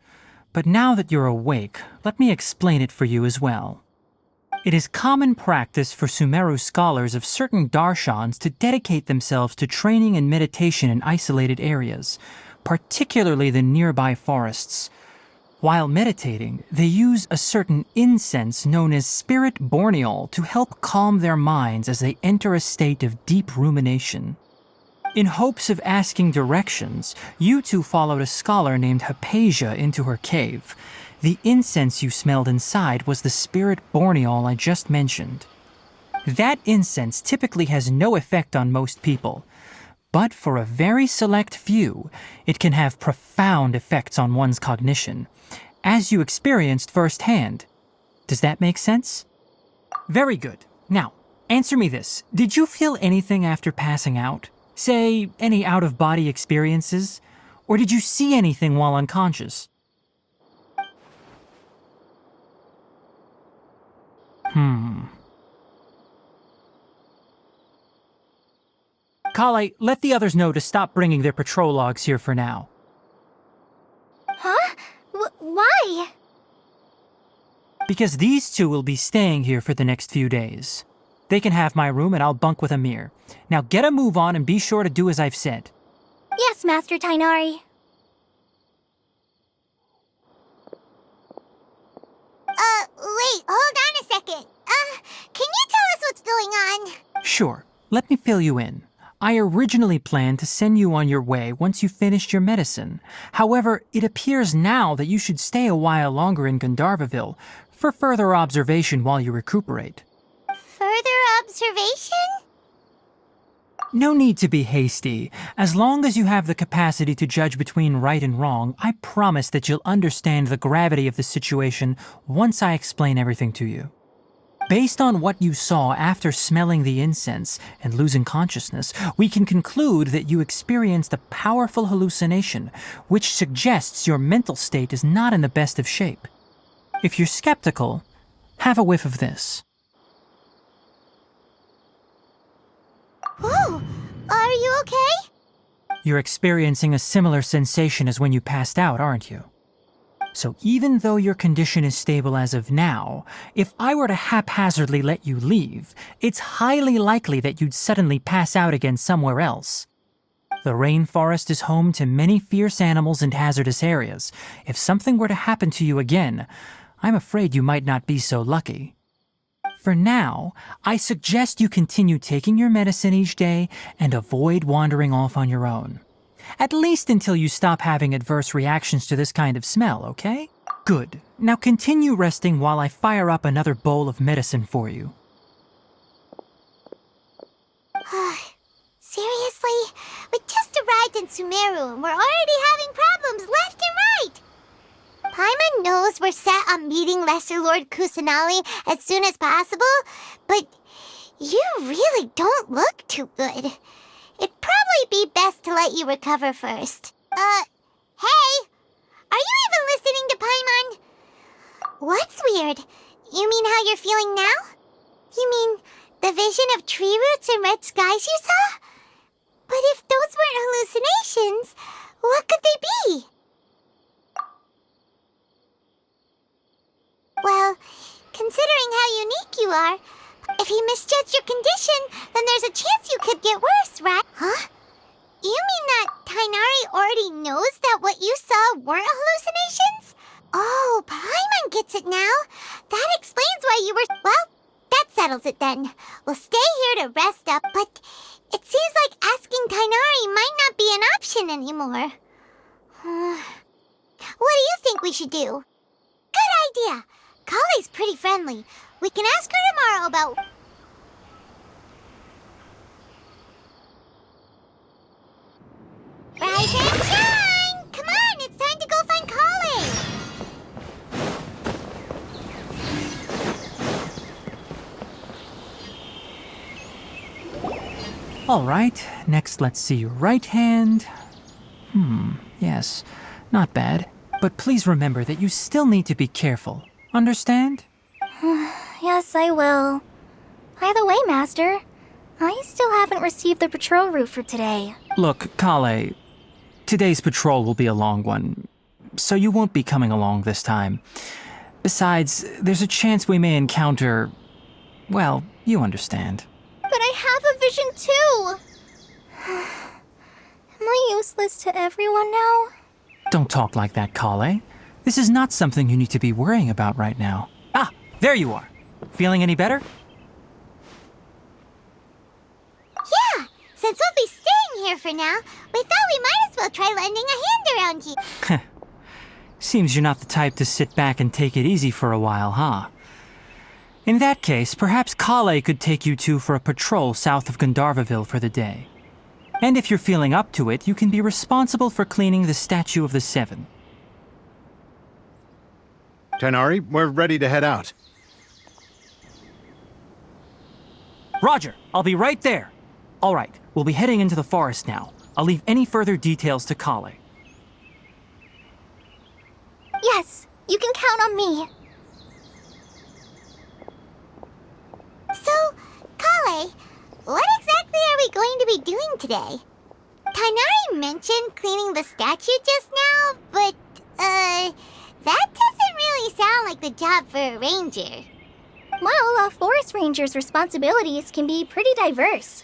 but now that you're awake, let me explain it for you as well. It is common practice for Sumeru scholars of certain darshans to dedicate themselves to training and meditation in isolated areas, particularly the nearby forests. While meditating, they use a certain incense known as spirit borneol to help calm their minds as they enter a state of deep rumination. In hopes of asking directions, you two followed a scholar named Hypatia into her cave. The incense you smelled inside was the spirit borneol I just mentioned. That incense typically has no effect on most people, but for a very select few, it can have profound effects on one's cognition, as you experienced firsthand. Does that make sense? Very good. Now, answer me this. Did you feel anything after passing out? Say, any out-of-body experiences? Or did you see anything while unconscious? Kale, let the others know to stop bringing their patrol logs here for now. Huh? Why? Because these two will be staying here for the next few days. They can have my room and I'll bunk with Amir. Now get a move on and be sure to do as I've said. Yes, Master Tainari. Wait, hold on a second. Can you tell us what's going on? Sure, let me fill you in. I originally planned to send you on your way once you finished your medicine. However, it appears now that you should stay a while longer in Gandharvaville for further observation while you recuperate. Further observation? No need to be hasty. As long as you have the capacity to judge between right and wrong, I promise that you'll understand the gravity of the situation once I explain everything to you. Based on what you saw after smelling the incense and losing consciousness, we can conclude that you experienced a powerful hallucination, which suggests your mental state is not in the best of shape. If you're skeptical, Have a whiff of this. Whoa! Are you okay? You're experiencing a similar sensation as when you passed out, aren't you? So even though your condition is stable as of now, if I were to haphazardly let you leave, it's highly likely that you'd suddenly pass out again somewhere else. The rainforest is home to many fierce animals and hazardous areas. If something were to happen to you again, I'm afraid you might not be so lucky. For now, I suggest you continue taking your medicine each day and avoid wandering off on your own. At least until you stop having adverse reactions to this kind of smell, okay? Good. Now continue resting while I fire up another bowl of medicine for you. Seriously? We just arrived in Sumeru and we're already having problems left and right! Paimon knows we're set on meeting Lesser Lord Kusanali as soon as possible, but you really don't look too good. It'd probably be best to let you recover first. Hey! Are you even listening to Paimon? What's weird? You mean how you're feeling now? You mean the vision of tree roots and red skies you saw? But if those weren't hallucinations, what could they be? Well, considering how unique you are, if he misjudged your condition, then there's a chance you could get worse, right? Huh? You mean that Tainari already knows that what you saw weren't hallucinations? Oh, Paimon gets it now. That explains why you were... Well, that settles it then. We'll stay here to rest up, but it seems like asking Tainari might not be an option anymore. What do you think we should do? Good idea. Kale's pretty friendly. We can ask her tomorrow about... Rise and shine! Come on, it's time to go find Kale! All right, next let's see your right hand. Yes, not bad. But please remember that you still need to be careful. Understand? Yes, I will. By the way, Master, I still haven't received the patrol route for today. Look, Kale, today's patrol will be a long one, so you won't be coming along this time. Besides, there's a chance we may encounter... well, you understand. But I have a vision too! Am I useless to everyone now? Don't talk like that, Kale. This is not something you need to be worrying about right now. Ah, there you are. Feeling any better? Yeah, since we'll be staying here for now, we thought we might as well try lending a hand around here. Seems you're not the type to sit back and take it easy for a while, huh? In that case, perhaps Kale could take you two for a patrol south of Gandharvaville for the day. And if you're feeling up to it, you can be responsible for cleaning the Statue of the Seven. Tainari, we're ready to head out. Roger, I'll be right there. All right, we'll be heading into the forest now. I'll leave any further details to Kale. Yes, you can count on me. So, Kale, what exactly are we going to be doing today? Tainari mentioned cleaning the statue just now, but, that doesn't really sound like the job for a ranger. Well, a forest ranger's responsibilities can be pretty diverse.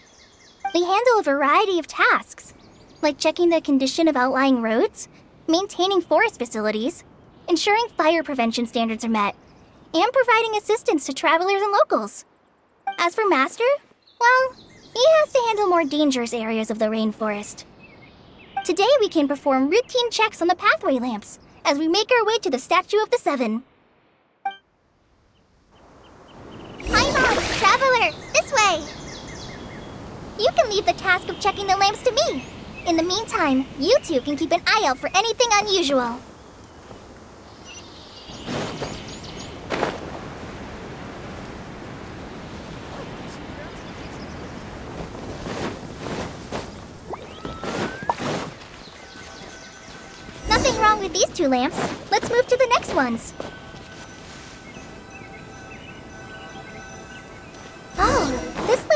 They handle a variety of tasks, like checking the condition of outlying roads, maintaining forest facilities, ensuring fire prevention standards are met, and providing assistance to travelers and locals. As for Master, well, he has to handle more dangerous areas of the rainforest. Today we can perform routine checks on the pathway lamps as we make our way to the Statue of the Seven. Hi, Mom! Traveler! This way! You can leave the task of checking the lamps to me. In the meantime, you two can keep an eye out for anything unusual. Nothing wrong with these two lamps. Let's move to the next ones.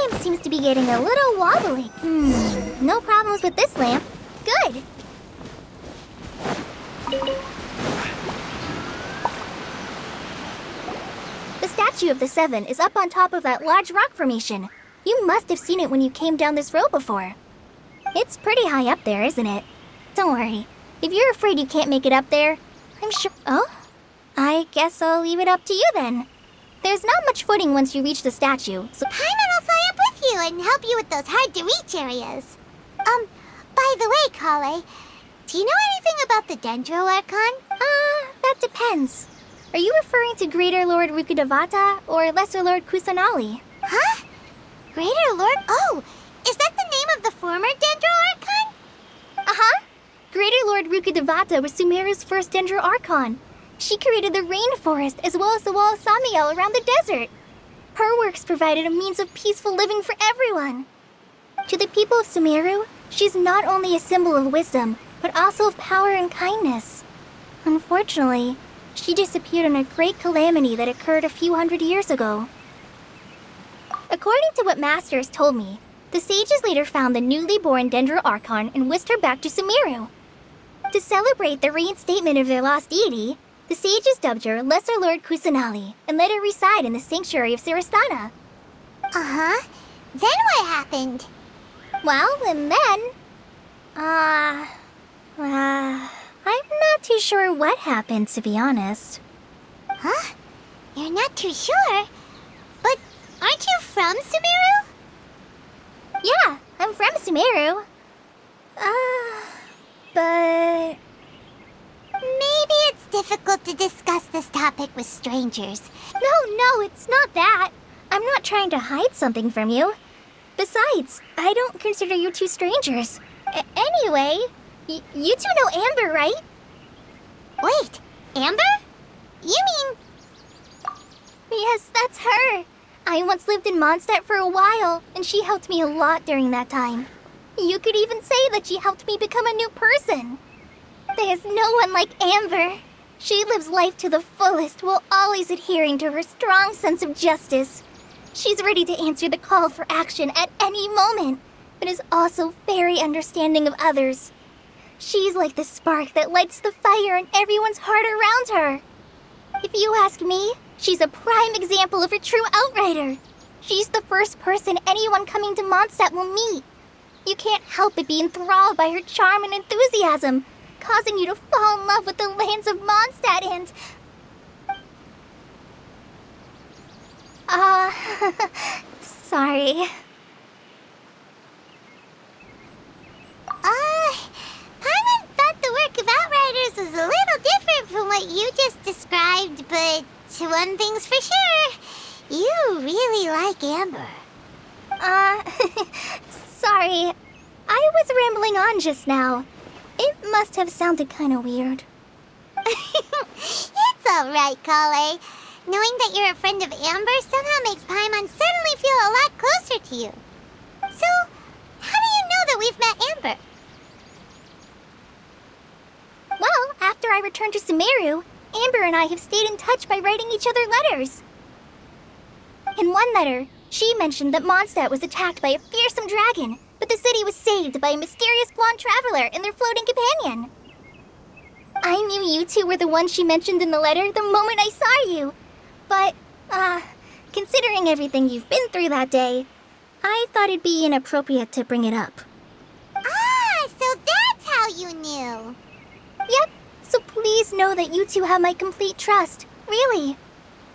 lamp seems to be getting a little wobbly. No problems with this lamp. Good. The statue of the Seven is up on top of that large rock formation. You must have seen it when you came down this road before. It's pretty high up there, isn't it? Don't worry. If you're afraid you can't make it up there, I'm sure... Oh? I guess I'll leave it up to you then. There's not much footing once you reach the statue, so... Paimon will fly up with you and help you with those hard-to-reach areas. By the way, Kale, do you know anything about the Dendro Archon? That depends. Are you referring to Greater Lord Rukkhadevata or Lesser Lord Kusanali? Huh? Greater Lord? Oh, is that the name of the former Dendro Archon? Uh-huh. Greater Lord Rukkhadevata was Sumeru's first Dendro Archon. She created the rainforest as well as the wall of Samiel around the desert. Her works provided a means of peaceful living for everyone. To the people of Sumeru, she's not only a symbol of wisdom, but also of power and kindness. Unfortunately, she disappeared in a great calamity that occurred a few hundred years ago. According to what Master has told me, the sages later found the newly born Dendro Archon and whisked her back to Sumeru. To celebrate the reinstatement of their lost deity, the sages dubbed her Lesser Lord Kusanali and let her reside in the sanctuary of Siristana. Uh-huh. Then what happened? Well, and then... I'm not too sure what happened, to be honest. Huh? You're not too sure? But aren't you from Sumeru? Yeah, I'm from Sumeru. But... Maybe it's difficult to discuss this topic with strangers. No, it's not that. I'm not trying to hide something from you. Besides, I don't consider you two strangers. Anyway, you two know Amber, right? Wait, Amber? You mean... Yes, that's her. I once lived in Mondstadt for a while, and she helped me a lot during that time. You could even say that she helped me become a new person. There's no one like Amber. She lives life to the fullest while always adhering to her strong sense of justice. She's ready to answer the call for action at any moment, but is also very understanding of others. She's like the spark that lights the fire in everyone's heart around her. If you ask me, she's a prime example of a true outrider. She's the first person anyone coming to Mondstadt will meet. You can't help but be enthralled by her charm and enthusiasm, causing you to fall in love with the lands of Mondstadt and... Sorry. Paimon thought the work of Outriders was a little different from what you just described, but one thing's for sure, you really like Amber. Sorry. I was rambling on just now. It must have sounded kind of weird. It's alright, Kale. Knowing that you're a friend of Amber somehow makes Paimon suddenly feel a lot closer to you. So, how do you know that we've met Amber? Well, after I returned to Sumeru, Amber and I have stayed in touch by writing each other letters. In one letter, she mentioned that Mondstadt was attacked by a fearsome dragon, but the city was saved by a mysterious blonde traveler and their floating companion. I knew you two were the ones she mentioned in the letter the moment I saw you. But, considering everything you've been through that day, I thought it'd be inappropriate to bring it up. So that's how you knew. Yep, so please know that you two have my complete trust, really.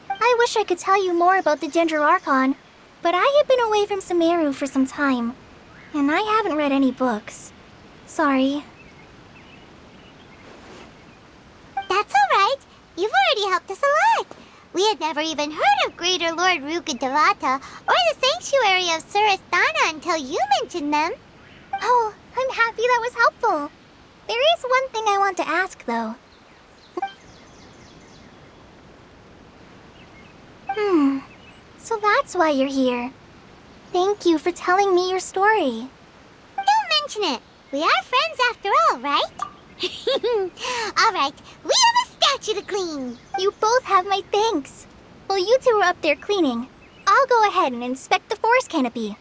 I wish I could tell you more about the Dendro Archon, but I have been away from Sumeru for some time, and I haven't read any books. Sorry. That's alright. You've already helped us a lot. We had never even heard of Greater Lord Rukkhadevata or the Sanctuary of Siristana until you mentioned them. Oh, I'm happy that was helpful. There is one thing I want to ask, though. So that's why you're here. Thank you for telling me your story. Don't mention it. We are friends after all, right? Alright, we have a statue to clean. You both have my thanks. While you two are up there cleaning, I'll go ahead and inspect the forest canopy.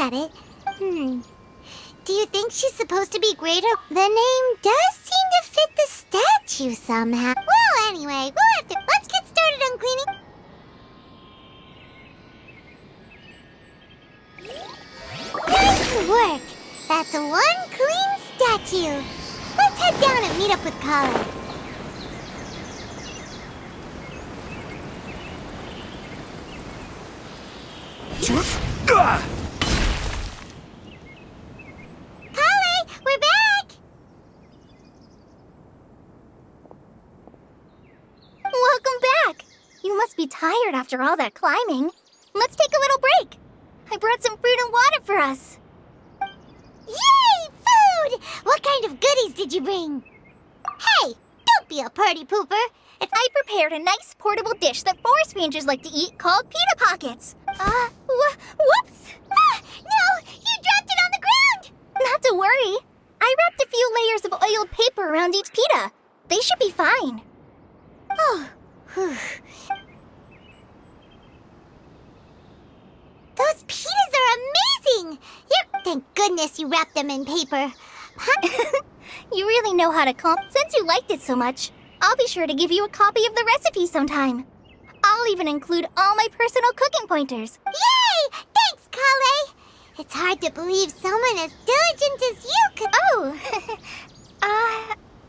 at it. Do you think she's supposed to be greater? The name does seem to fit the statue somehow. Well, anyway, we'll have to... Let's get started on cleaning. Nice work! That's one clean statue. Let's head down and meet up with Kale. Kale, we're back! Welcome back! You must be tired after all that climbing. Let's take a little break. I brought some fruit and water for us. Yay! Food! What kind of goodies did you bring? Hey, don't be a party pooper. I prepared a nice portable dish that forest rangers like to eat called pita pockets. Whoops! No! You dropped it on the ground! Not to worry. I wrapped a few layers of oiled paper around each pita. They should be fine. Oh, whew. Those pitas are amazing! Thank goodness you wrapped them in paper. You really know how to cook. Since you liked it so much, I'll be sure to give you a copy of the recipe sometime. I'll even include all my personal cooking pointers. Yay! Thanks, Kale! It's hard to believe someone as diligent as you could... Oh,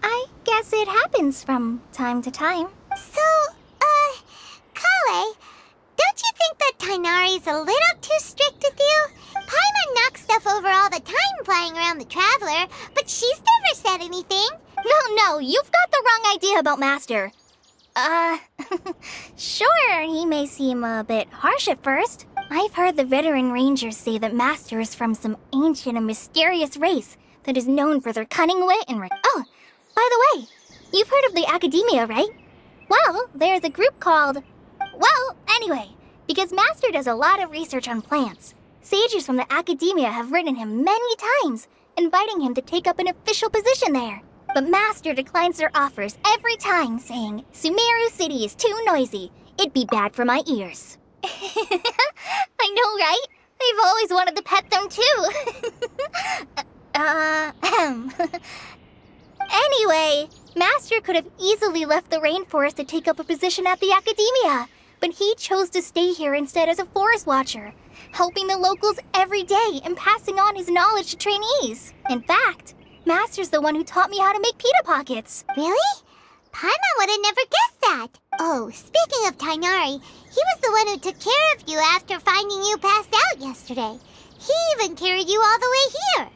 I guess it happens from time to time. So, Kale, don't you think that Tighnari's a little too strict with you? Paimon knocks stuff over all the time flying around the Traveler, but she's never said anything. No, you've got the wrong idea about Master. Sure, he may seem a bit harsh at first. I've heard the veteran rangers say that Master is from some ancient and mysterious race that is known for their cunning wit and... Oh, by the way, you've heard of the Academia, right? Well, there's a group called... Well, anyway, because Master does a lot of research on plants, sages from the Academia have written him many times, inviting him to take up an official position there. But Master declines their offers every time, saying, Sumeru City is too noisy. It'd be bad for my ears. I know, right? I've always wanted to pet them too. Anyway, Master could have easily left the rainforest to take up a position at the Academia, but he chose to stay here instead as a forest watcher, helping the locals every day and passing on his knowledge to trainees. In fact, Master's the one who taught me how to make pita pockets. Really? Paimon would have never guessed that. Oh, speaking of Tighnari, he was the one who took care of you after finding you passed out yesterday. He even carried you all the way here.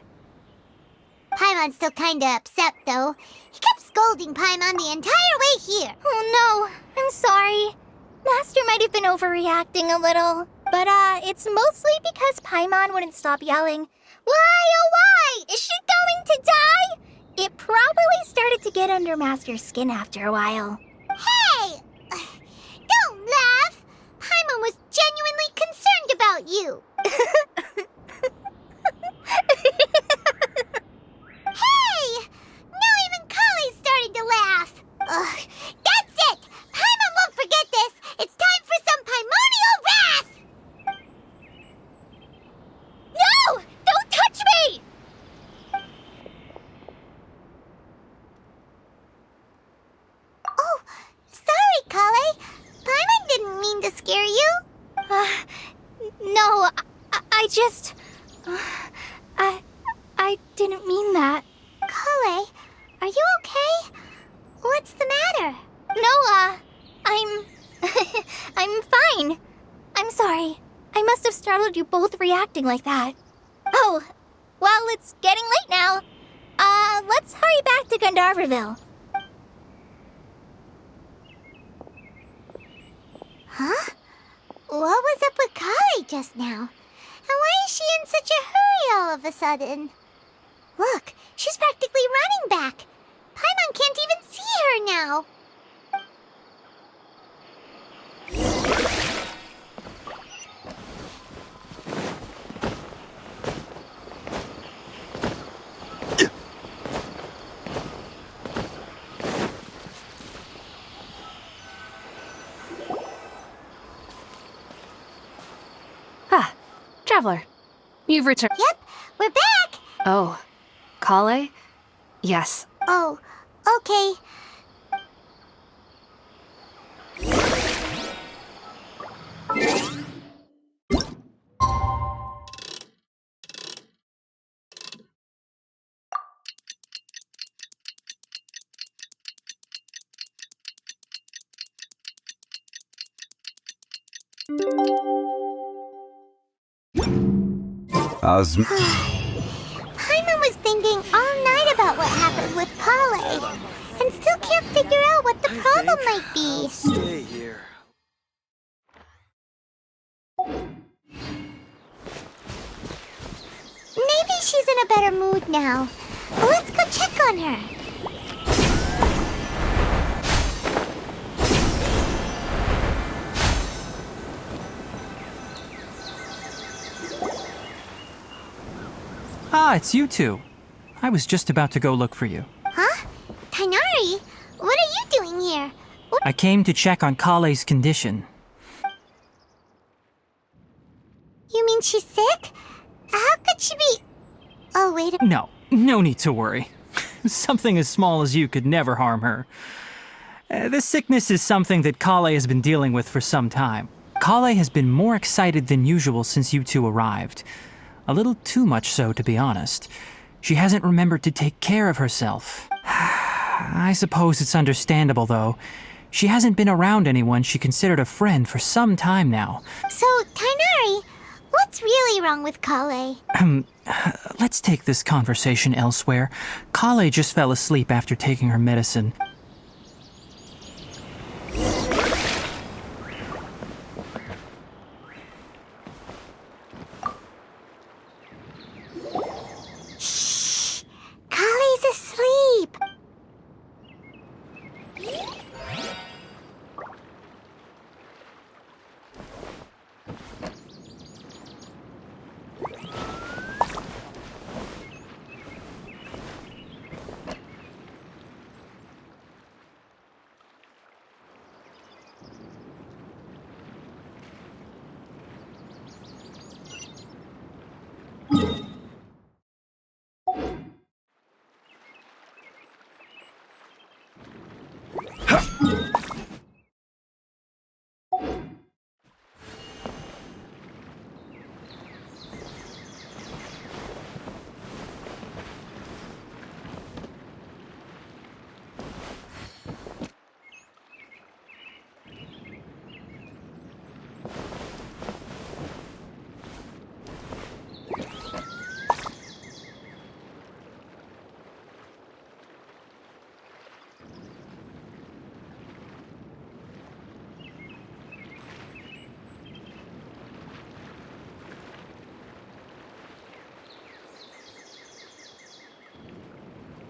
Paimon's still kinda upset, though. He kept scolding Paimon the entire way here. Oh no, I'm sorry. Master might have been overreacting a little. But it's mostly because Paimon wouldn't stop yelling, Why, oh why? Is she going to die? It probably started to get under Master's skin after a while. Hey! Don't laugh! Paimon was genuinely concerned about you. Hey! Now even Kale's starting to laugh. Ugh, that's it! Paimon won't forget this! It's time for some primordial wrath! No! Don't touch me! Oh, sorry, Kale. Paimon didn't mean to scare you. No, I just... I didn't mean that. Kale, are you okay? What's the matter? No, I'm fine. I'm sorry. I must have startled you both reacting like that. Oh, well, it's getting late now. Let's hurry back to Gandharville. Huh? What was up with Kale just now? And why is she in such a hurry all of a sudden? Look, she's practically running back. Paimon can't even see her now. Traveler, You've returned. Yep, we're back! Oh, Kale? Yes. Oh, okay. Paimon was thinking all night about what happened with Kale, and still can't figure out what the problem might be. Stay here. Maybe she's in a better mood now. Let's go check on her. Ah, it's you two. I was just about to go look for you. Huh? Tighnari? What are you doing here? I came to check on Kale's condition. You mean she's sick? How could she be... Oh, wait a... No need to worry. Something as small as you could never harm her. This sickness is something that Kale has been dealing with for some time. Kale has been more excited than usual since you two arrived. A little too much so, to be honest. She hasn't remembered to take care of herself. I suppose it's understandable, though. She hasn't been around anyone she considered a friend for some time now. So, Tighnari, what's really wrong with Kale? Let's take this conversation elsewhere. Kale just fell asleep after taking her medicine. Kale's asleep.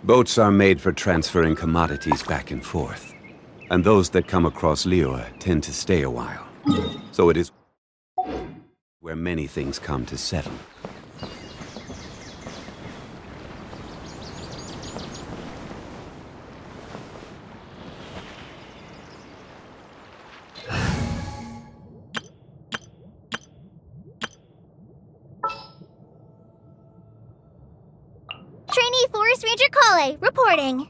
Boats are made for transferring commodities back and forth, and those that come across Liyue tend to stay a while. So it is where many things come to settle. Trainee Forest Ranger Kale, reporting.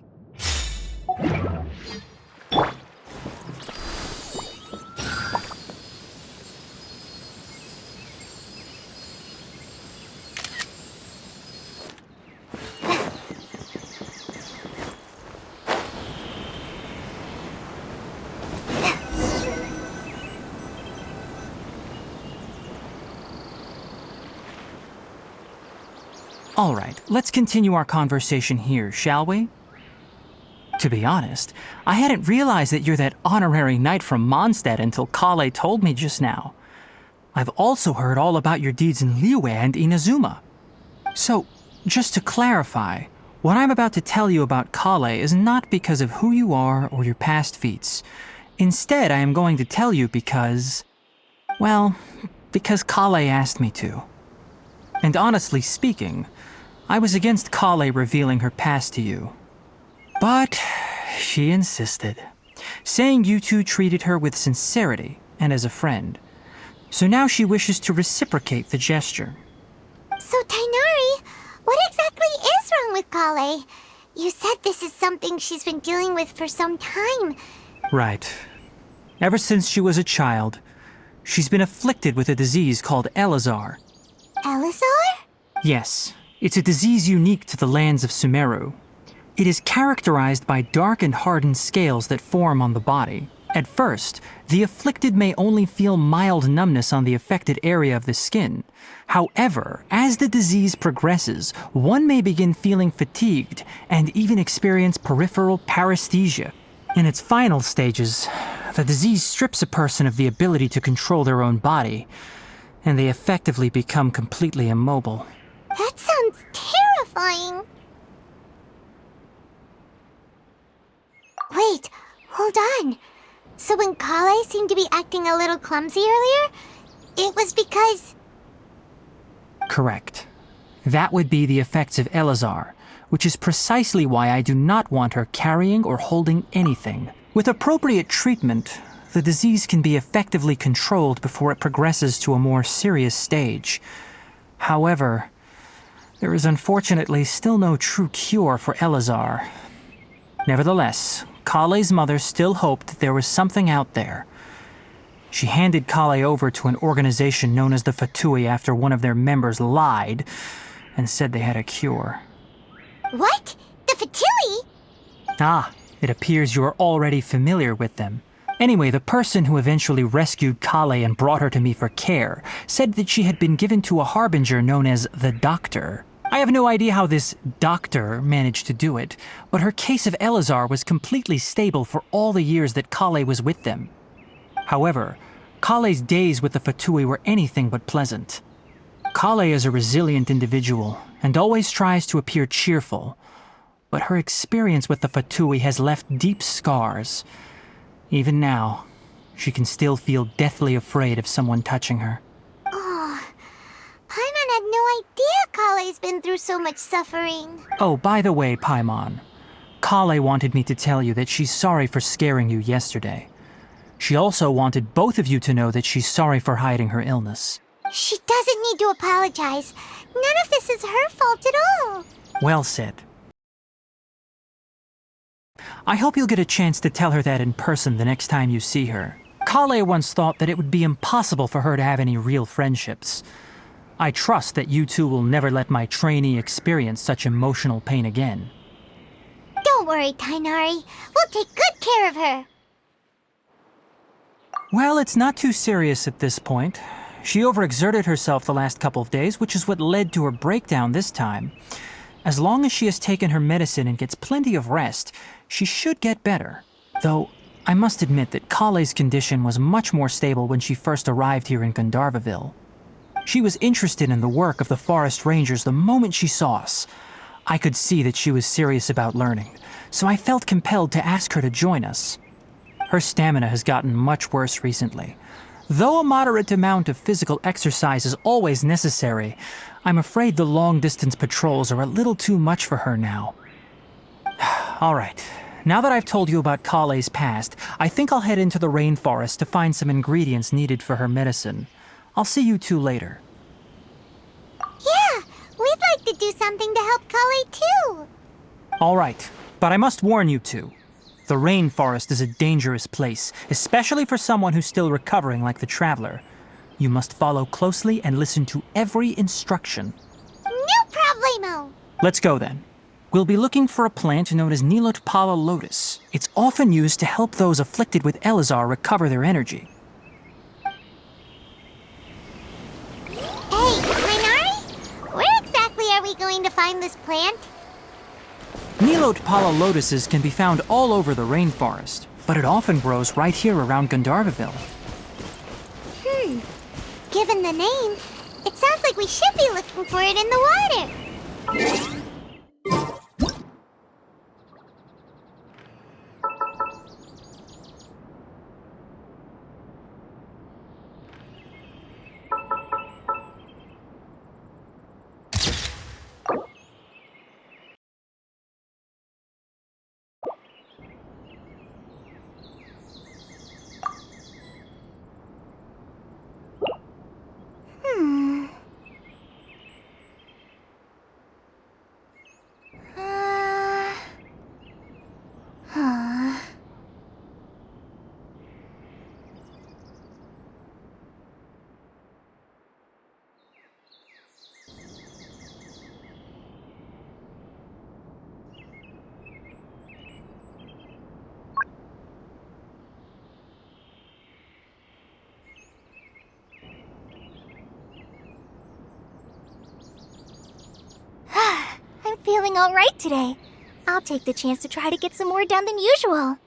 All right, let's continue our conversation here, shall we? To be honest, I hadn't realized that you're that honorary knight from Mondstadt until Kale told me just now. I've also heard all about your deeds in Liyue and Inazuma. So, just to clarify, what I'm about to tell you about Kale is not because of who you are or your past feats. Instead, I am going to tell you because... well, because Kale asked me to. And honestly speaking, I was against Kale revealing her past to you. But she insisted, saying you two treated her with sincerity and as a friend. So now she wishes to reciprocate the gesture. So, Tainari, what exactly is wrong with Kale? You said this is something she's been dealing with for some time. Right. Ever since she was a child, she's been afflicted with a disease called Elazar. Elazar? Yes, it's a disease unique to the lands of Sumeru. It is characterized by dark and hardened scales that form on the body. At first, the afflicted may only feel mild numbness on the affected area of the skin. However, as the disease progresses, one may begin feeling fatigued and even experience peripheral paresthesia. In its final stages, the disease strips a person of the ability to control their own body, and they effectively become completely immobile. That sounds terrifying. Wait, hold on. So when Kale seemed to be acting a little clumsy earlier, it was because... Correct. That would be the effects of Elazar, which is precisely why I do not want her carrying or holding anything. With appropriate treatment, the disease can be effectively controlled before it progresses to a more serious stage. However, there is unfortunately still no true cure for Elazar. Nevertheless, Kale's mother still hoped that there was something out there. She handed Kale over to an organization known as the Fatui after one of their members lied and said they had a cure. What? The Fatui? Ah, it appears you are already familiar with them. Anyway, the person who eventually rescued Kale and brought her to me for care said that she had been given to a harbinger known as the Doctor. I have no idea how this doctor managed to do it, but her case of Elazar was completely stable for all the years that Kale was with them. However, Kale's days with the Fatui were anything but pleasant. Kale is a resilient individual and always tries to appear cheerful, but her experience with the Fatui has left deep scars. Even now, she can still feel deathly afraid of someone touching her. Oh, Paimon had no idea Kale's been through so much suffering. Oh, by the way, Paimon, Kale wanted me to tell you that she's sorry for scaring you yesterday. She also wanted both of you to know that she's sorry for hiding her illness. She doesn't need to apologize. None of this is her fault at all. Well said. I hope you'll get a chance to tell her that in person the next time you see her. Kale once thought that it would be impossible for her to have any real friendships. I trust that you two will never let my trainee experience such emotional pain again. Don't worry, Tainari. We'll take good care of her. Well, it's not too serious at this point. She overexerted herself the last couple of days, which is what led to her breakdown this time. As long as she has taken her medicine and gets plenty of rest, she should get better. Though, I must admit that Kale's condition was much more stable when she first arrived here in Gandharvaville. She was interested in the work of the forest rangers the moment she saw us. I could see that she was serious about learning, so I felt compelled to ask her to join us. Her stamina has gotten much worse recently. Though a moderate amount of physical exercise is always necessary, I'm afraid the long-distance patrols are a little too much for her now. All right, now that I've told you about Kale's past, I think I'll head into the rainforest to find some ingredients needed for her medicine. I'll see you two later. Yeah, we'd like to do something to help Kale too. All right, but I must warn you two. The rainforest is a dangerous place, especially for someone who's still recovering like the Traveler. You must follow closely and listen to every instruction. No problemo! Let's go then. We'll be looking for a plant known as Nilotpala lotus. It's often used to help those afflicted with Elazar recover their energy. Hey, Tainari? Where exactly are we going to find this plant? Nilotpala lotuses can be found all over the rainforest, but it often grows right here around Gandharvaville. Given the name, it sounds like we should be looking for it in the water. feeling alright today. I'll take the chance to try to get some more done than usual.